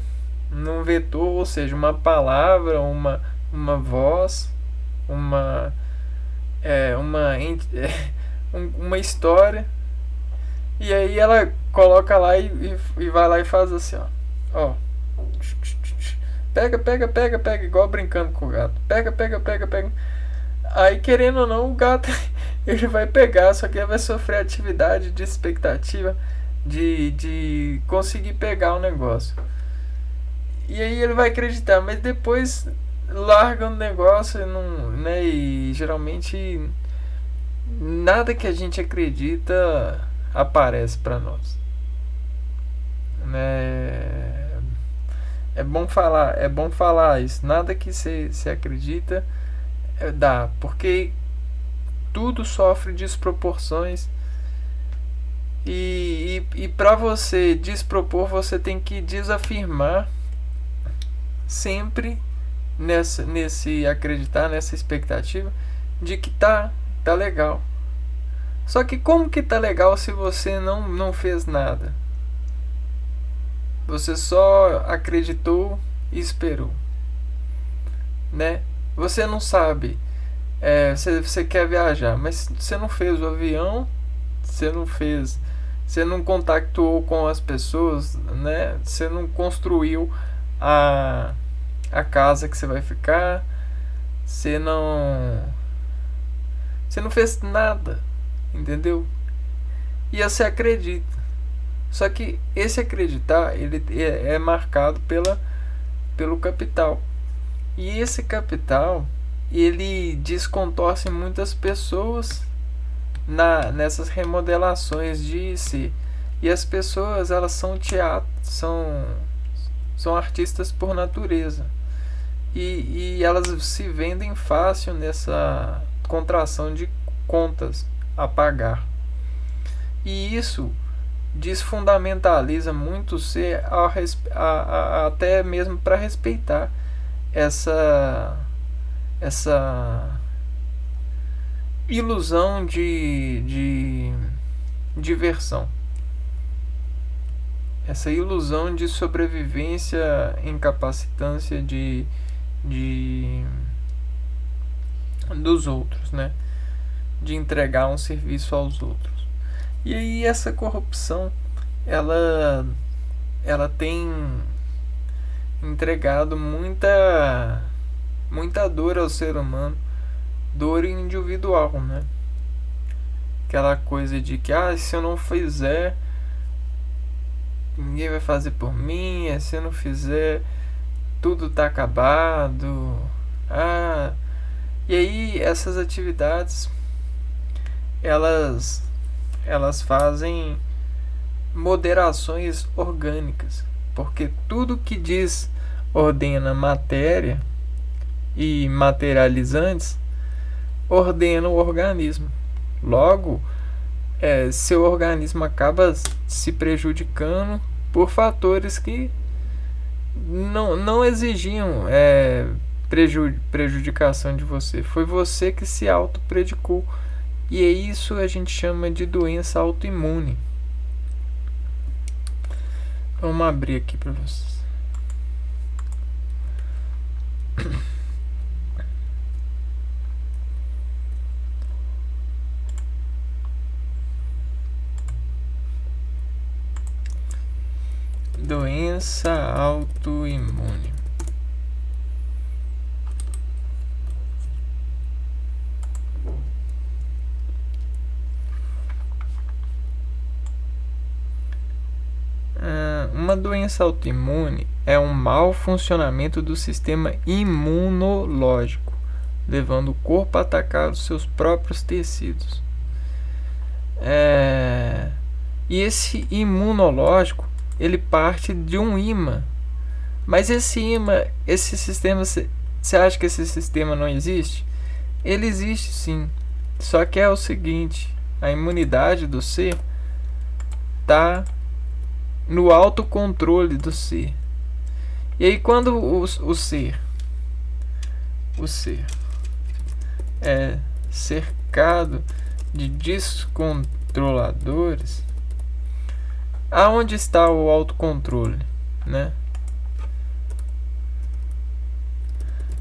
num vetor, ou seja, uma palavra, uma voz, uma história, e aí ela coloca lá e vai lá e faz assim, ó, pega, igual brincando com o gato, pega, aí querendo ou não o gato ele vai pegar, só que ele vai sofrer atividade de expectativa de conseguir pegar o negócio. E aí ele vai acreditar, mas depois larga o negócio né, e geralmente nada que a gente acredita aparece para nós. É bom falar isso. Nada que você acredita dá, porque tudo sofre desproporções. E para você despropor, você tem que desafirmar sempre nesse acreditar, nessa expectativa de que tá legal. Só que como que tá legal se você não fez nada? Você só acreditou e esperou, né? Você não sabe, você quer viajar, mas você não fez o avião, você não contactou com as pessoas, né? Você não construiu a casa que você vai ficar, você não fez nada, entendeu? E você acredita. Só que esse acreditar ele é marcado pelo capital. E esse capital ele descontorce muitas pessoas nessas remodelações de si. E as pessoas elas são são artistas por natureza. E elas se vendem fácil nessa contração de contas a pagar. E isso desfundamentaliza muito o ser até mesmo para respeitar essa ilusão de diversão, essa ilusão de sobrevivência, incapacitância dos outros, né? De entregar um serviço aos outros. E aí essa corrupção ela tem entregado muita dor ao ser humano, dor individual, né? Aquela coisa de que se eu não fizer, ninguém vai fazer por mim, se eu não fizer, tudo tá acabado. E aí essas atividades elas fazem moderações orgânicas, porque tudo que diz ordena matéria e materializantes ordena o organismo. Logo, seu organismo acaba se prejudicando por fatores que não exigiam prejudicação de você. Foi você que se auto-predicou. E é isso a gente chama de doença autoimune. Vamos abrir aqui para vocês. Doença autoimune. Uma doença autoimune é um mau funcionamento do sistema imunológico, levando o corpo a atacar os seus próprios tecidos. E esse imunológico, ele parte de um ímã. Mas esse sistema, você acha que esse sistema não existe? Ele existe sim. Só que é o seguinte, a imunidade do ser está no autocontrole do ser. E aí quando o ser é cercado de descontroladores, aonde está o autocontrole, né?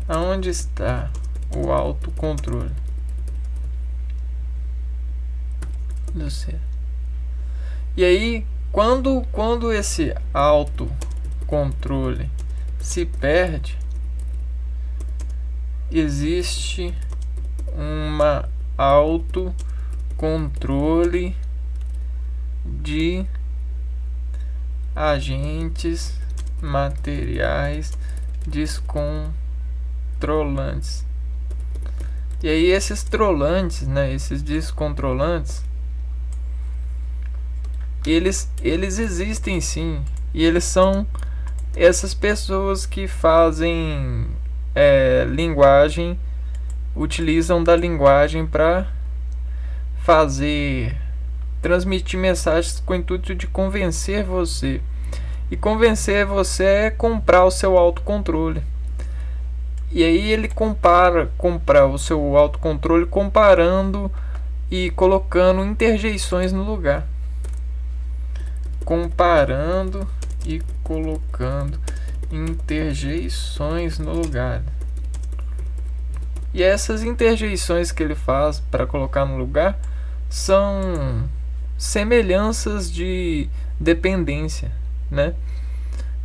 Aonde está o autocontrole do ser? E aí quando esse autocontrole se perde, existe uma autocontrole de agentes materiais descontrolantes. E aí esses trolantes, né, esses descontrolantes, eles existem sim, e eles são essas pessoas que fazem linguagem, utilizam da linguagem para transmitir mensagens com o intuito de convencer você. E convencer você é comprar o seu autocontrole. E aí ele compara o seu autocontrole comparando e colocando interjeições no lugar. Comparando e colocando interjeições no lugar. E essas interjeições que ele faz para colocar no lugar são semelhanças de dependência, né?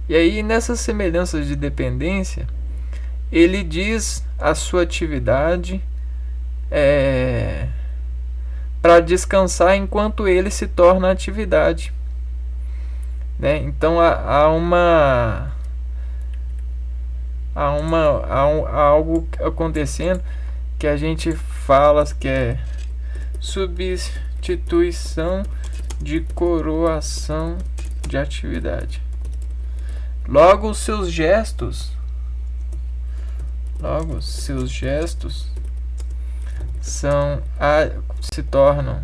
E aí nessas semelhanças de dependência, ele diz a sua atividade para descansar enquanto ele se torna atividade, né? Então há algo acontecendo que a gente fala que é substituição de coroação de atividade. Logo os seus gestos se tornam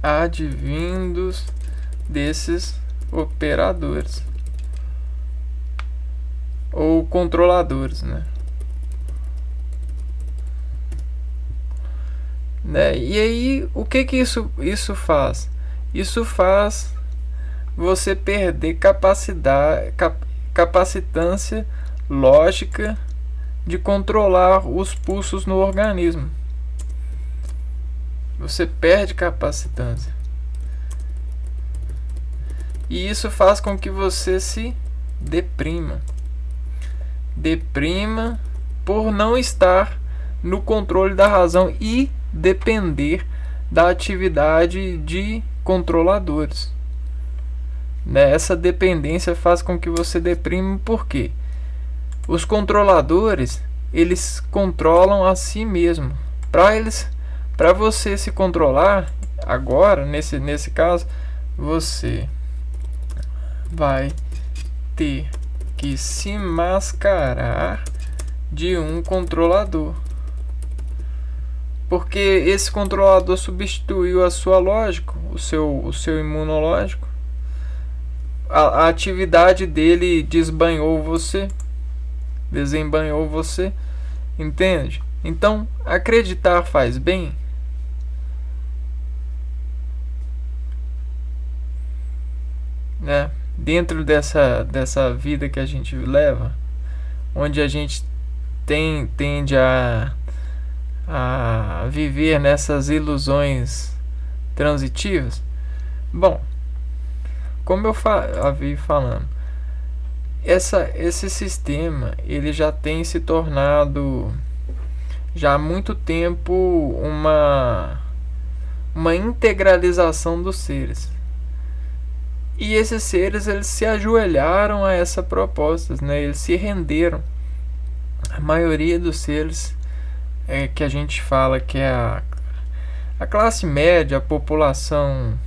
advindos desses operadores ou controladores, né? E aí o que isso faz? Isso faz você perder capacitância lógica de controlar os pulsos no organismo. Você perde capacitância. E isso faz com que você se deprima. Deprima por não estar no controle da razão e depender da atividade de controladores. Essa dependência faz com que você deprima, porque os controladores, eles controlam a si mesmo. Para você se controlar agora, nesse caso, você vai ter que se mascarar de um controlador, porque esse controlador substituiu a sua lógica, o seu imunológico. A atividade dele desembanhou você, entende? Então, acreditar faz bem? Né? Dentro dessa vida que a gente leva, onde a gente tende a viver nessas ilusões transitivas. Bom, como eu havia falando, esse sistema ele já tem se tornado já há muito tempo uma integralização dos seres. E esses seres, eles se ajoelharam a essa proposta, né? Eles se renderam. A maioria dos seres que a gente fala que é a classe média, a população,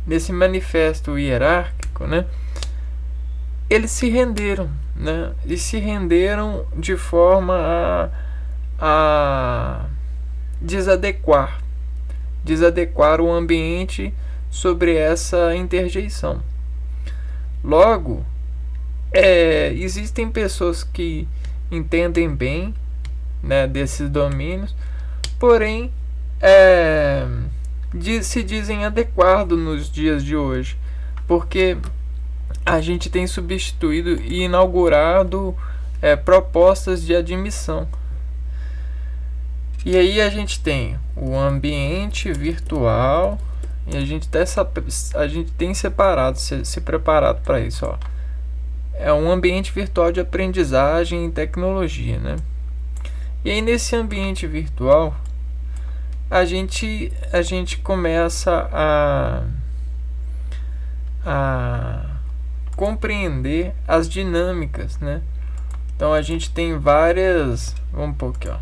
nesse manifesto hierárquico, né? Eles se renderam, né? E se renderam de forma a desadequar o ambiente sobre essa interjeição. Logo, existem pessoas que entendem bem, né, desses domínios, porém se dizem adequados nos dias de hoje, porque a gente tem substituído e inaugurado propostas de admissão. E aí a gente tem o ambiente virtual, e a gente tem separado, se preparado para isso. Ó. É um ambiente virtual de aprendizagem e tecnologia, né? E aí nesse ambiente virtual, a gente começa a compreender as dinâmicas, né? Então a gente tem várias, vamos pôr aqui, ó,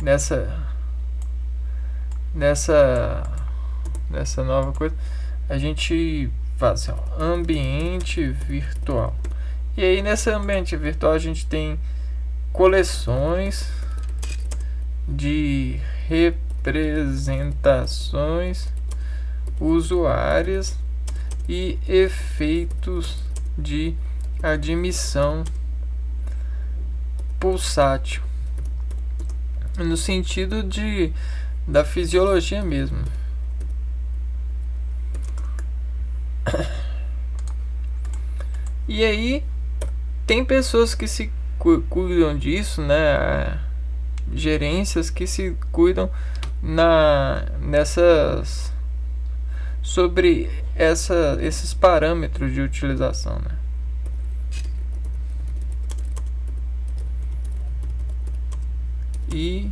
nessa nova coisa, a gente faz assim, ó, ambiente virtual. E aí nesse ambiente virtual a gente tem coleções de representações usuárias e efeitos de admissão pulsátil, no sentido da fisiologia mesmo. E aí tem pessoas que se cuidam disso, né? Gerências que se cuidam sobre esses parâmetros de utilização, né? E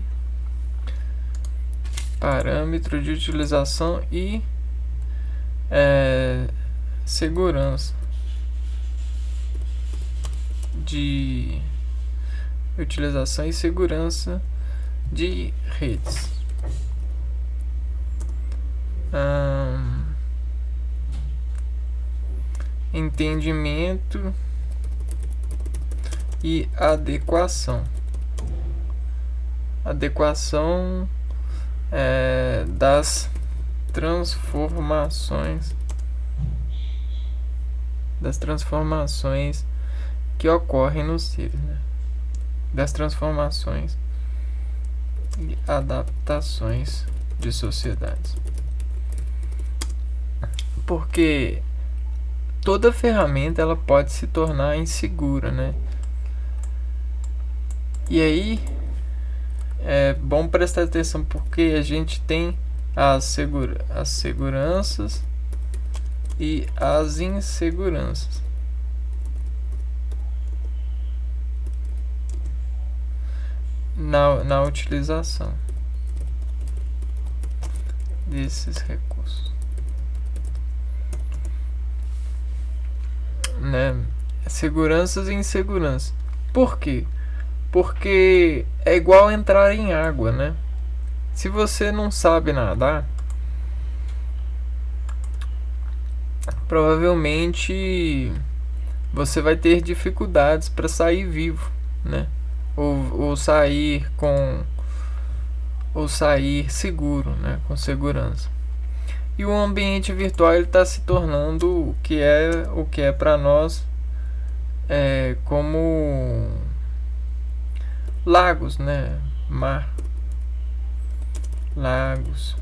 parâmetro de utilização e segurança de utilização e segurança de redes. Entendimento e adequação das transformações que ocorrem nos seres, né? Das transformações e adaptações de sociedades. Porque toda ferramenta ela pode se tornar insegura, né? E aí é bom prestar atenção, porque a gente tem as seguranças e as inseguranças. Na utilização desses recursos, né? Seguranças e inseguranças. Por quê? Porque é igual entrar em água, né? Se você não sabe nadar, provavelmente você vai ter dificuldades para sair vivo, né? Ou sair seguro, né? Com segurança. E o ambiente virtual está se tornando o que é para nós como lagos, né? Mar, lagos,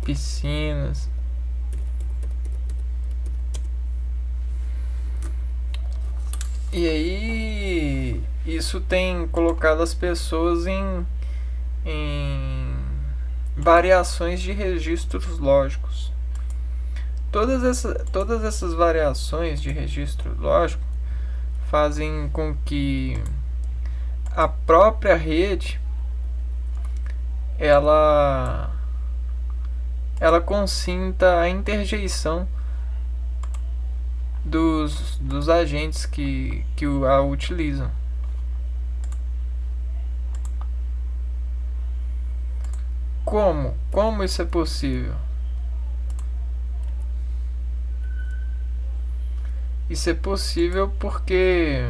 piscinas. E aí isso tem colocado as pessoas em variações de registros lógicos. Todas essas variações de registro lógico fazem com que a própria rede ela consinta a interjeição dos agentes que a utilizam. Como isso é possível? Isso é possível porque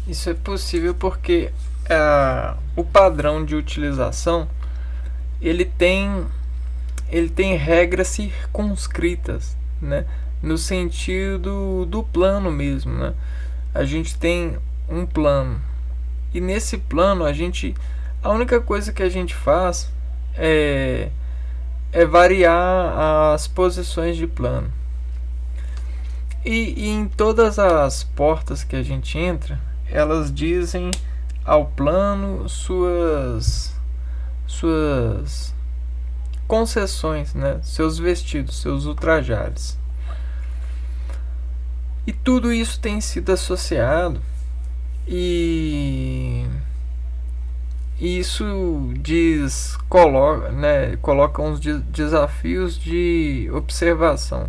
isso é possível porque o padrão de utilização ele tem regras circunscritas, né? No sentido do plano mesmo, né? A gente tem um plano e nesse plano a única coisa que a gente faz é variar as posições de plano. E em todas as portas que a gente entra, elas dizem ao plano suas concessões, né? Seus vestidos, seus ultrajares. E tudo isso tem sido associado e isso coloca uns desafios de observação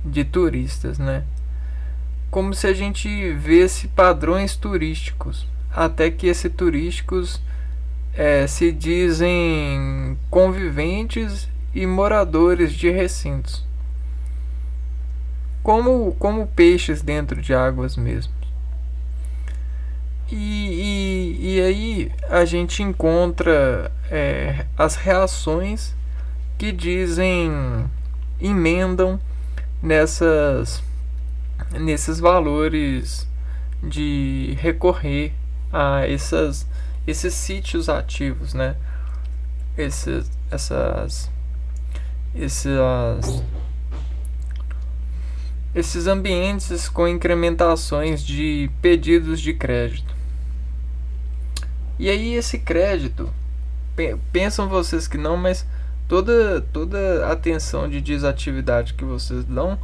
de turistas, né? Como se a gente visse padrões turísticos, até que esses turísticos se dizem conviventes e moradores de recintos, como peixes dentro de águas mesmo. E aí a gente encontra as reações que emendam nesses valores de recorrer a esses sítios ativos, né? Esses ambientes com incrementações de pedidos de crédito. E aí esse crédito, pensam vocês que não, mas toda atenção de desatividade que vocês dão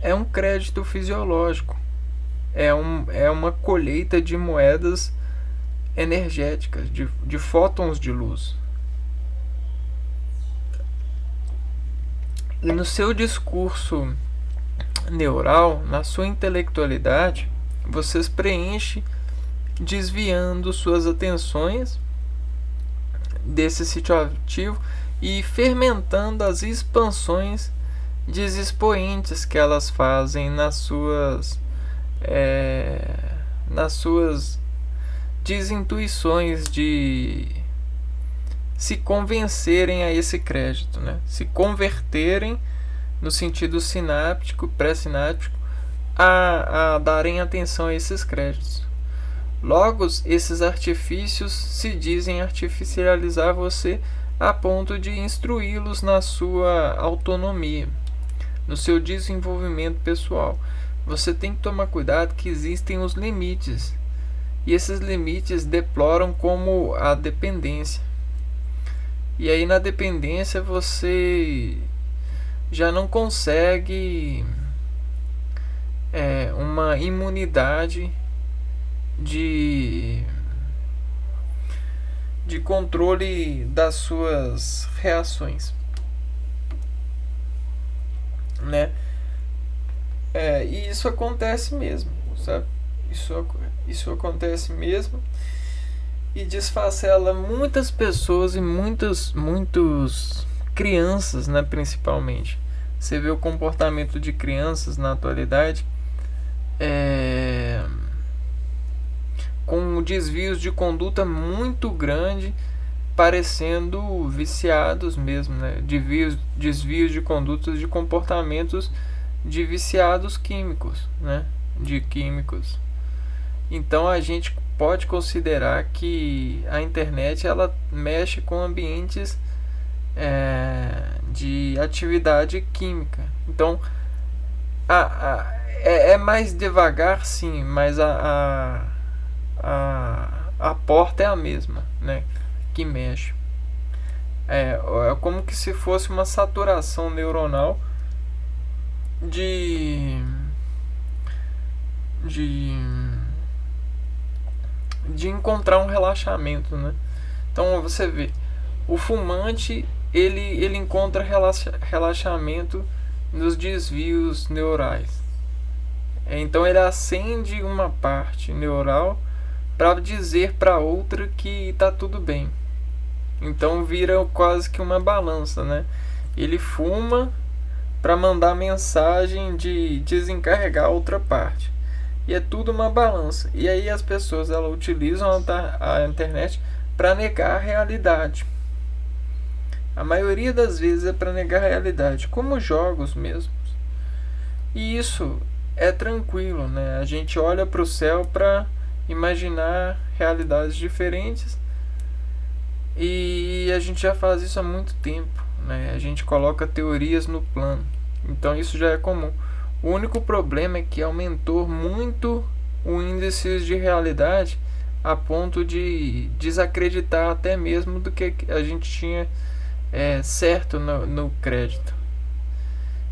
é um crédito fisiológico. É uma colheita de moedas energéticas, de fótons de luz. E no seu discurso neural, na sua intelectualidade, vocês preenchem desviando suas atenções desse sítio ativo e fermentando as expansões expoentes que elas fazem nas suas desintuições de se convencerem a esse crédito, né? Se converterem no sentido sináptico, pré-sináptico, a darem atenção a esses créditos. Logo, esses artifícios se dizem artificializar você a ponto de instruí-los na sua autonomia, no seu desenvolvimento pessoal. Você tem que tomar cuidado que existem os limites, e esses limites deploram como a dependência. E aí na dependência você já não consegue uma imunidade de controle das suas reações, né? E isso acontece mesmo, sabe? Isso acontece mesmo e desfacela muitas pessoas e muitos crianças, né, principalmente. Você vê o comportamento de crianças na atualidade com desvios de conduta muito grande, parecendo viciados mesmo, né? Desvios de condutas, de comportamentos de viciados químicos, né? De químicos. Então a gente pode considerar que a internet ela mexe com ambientes de atividade química. Então é mais devagar, sim, mas a porta é a mesma, né? Que mexe. É como que se fosse uma saturação neuronal de encontrar um relaxamento, né? Então você vê, o fumante ele encontra relaxamento nos desvios neurais. Então ele acende uma parte neural para dizer para outra que está tudo bem. Então vira quase que uma balança, né? Ele fuma para mandar mensagem de desencarregar a outra parte. E é tudo uma balança. E aí as pessoas elas utilizam a internet para negar a realidade. A maioria das vezes é para negar a realidade, como jogos mesmos. E isso é tranquilo, né? A gente olha para o céu para imaginar realidades diferentes e a gente já faz isso há muito tempo, né? A gente coloca teorias no plano, então isso já é comum. O único problema é que aumentou muito o índice de realidade a ponto de desacreditar até mesmo do que a gente tinha certo no crédito.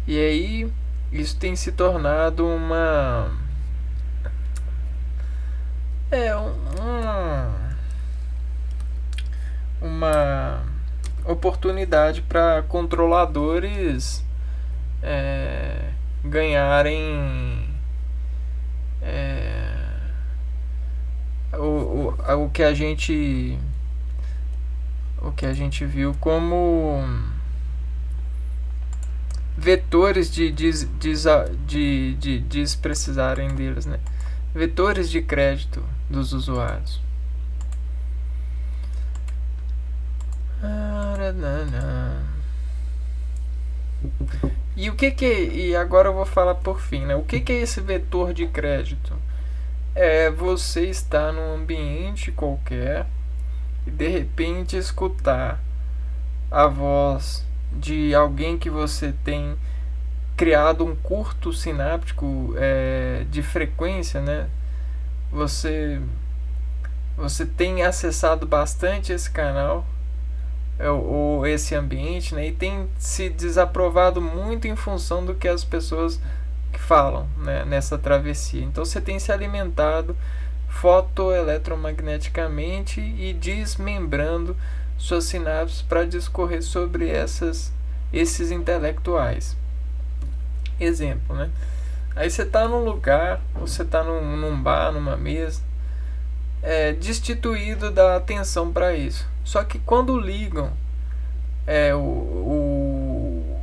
E aí isso tem se tornado uma oportunidade para controladores ganharem o que a gente viu como vetores de desprecisarem deles, né? Vetores de crédito dos usuários. E e agora eu vou falar por fim, né? O que é esse vetor de crédito? Você estar num ambiente qualquer e de repente escutar a voz de alguém que você tem criado um curto sináptico de frequência, né? Você tem acessado bastante esse canal ou esse ambiente, né? E tem se desaprovado muito em função do que as pessoas que falam, né, nessa travessia. Então você tem se alimentado fotoeletromagneticamente e desmembrando suas sinapses para discorrer sobre esses intelectuais. Exemplo, né? Aí você está num lugar, você está num bar, numa mesa, destituído da atenção para isso. Só que quando ligam o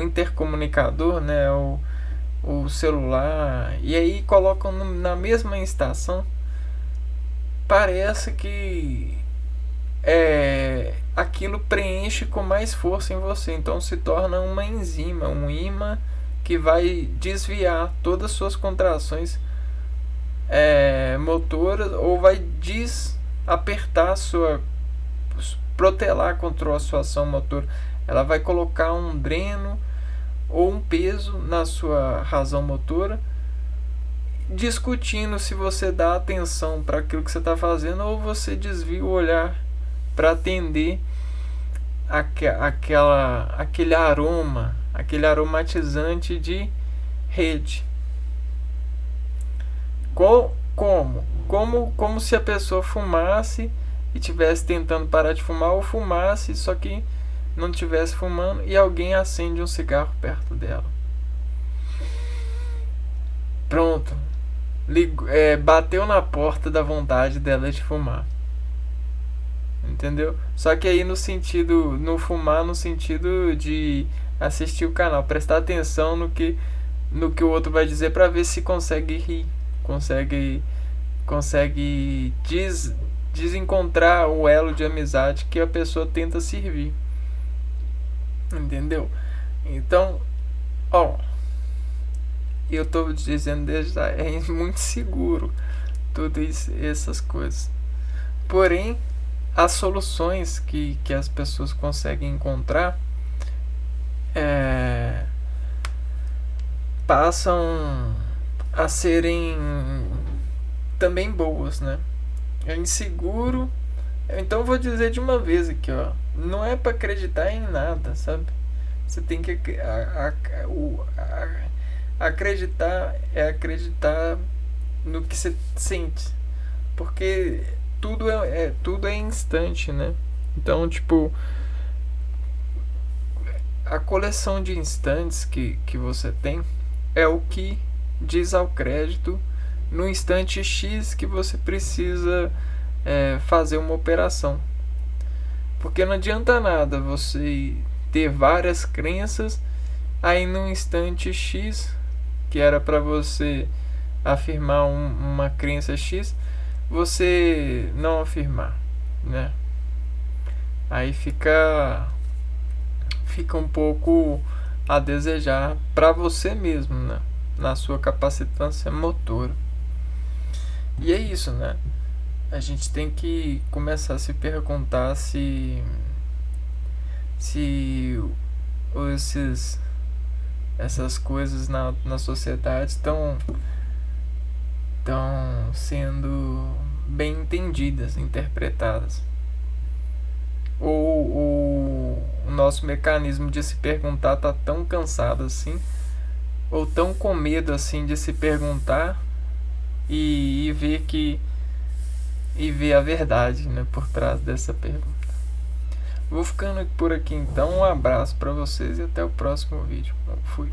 intercomunicador, né, o celular, e aí colocam na mesma estação, parece que aquilo preenche com mais força em você, então se torna uma enzima, um ímã que vai desviar todas as suas contrações motoras, ou vai desapertar a sua, protelar contra a sua ação motora. Ela vai colocar um dreno ou um peso na sua razão motora, discutindo se você dá atenção para aquilo que você está fazendo ou você desvia o olhar para atender aquele aroma, aquele aromatizante de rede. Como se a pessoa fumasse e estivesse tentando parar de fumar, ou fumasse, só que não estivesse fumando, e alguém acende um cigarro perto dela. Pronto. Bateu na porta da vontade dela de fumar. Entendeu? Só que aí no fumar no sentido de assistir o canal, prestar atenção no que o outro vai dizer, para ver se consegue rir, consegue desencontrar o elo de amizade que a pessoa tenta servir. Entendeu? Então, eu tô dizendo desde já, é muito seguro tudo isso, essas coisas. Porém, as soluções que as pessoas conseguem encontrar passam a serem também boas, né? É inseguro. Então vou dizer de uma vez aqui, não é para acreditar em nada, sabe? Você tem que acreditar, acreditar no que você sente, porque tudo é instante, né? Então, tipo, a coleção de instantes que você tem é o que diz ao crédito no instante X que você precisa fazer uma operação. Porque não adianta nada você ter várias crenças, aí no instante X, que era para você afirmar uma crença X, você não afirmar, né? Aí fica um pouco a desejar para você mesmo, né? Na sua capacitância motora. E é isso, né? A gente tem que começar a se perguntar se essas coisas na sociedade estão sendo bem entendidas, interpretadas. Ou o nosso mecanismo de se perguntar está tão cansado assim, ou tão com medo assim de se perguntar e ver a verdade, né, por trás dessa pergunta. Vou ficando por aqui então, um abraço para vocês e até o próximo vídeo. Fui.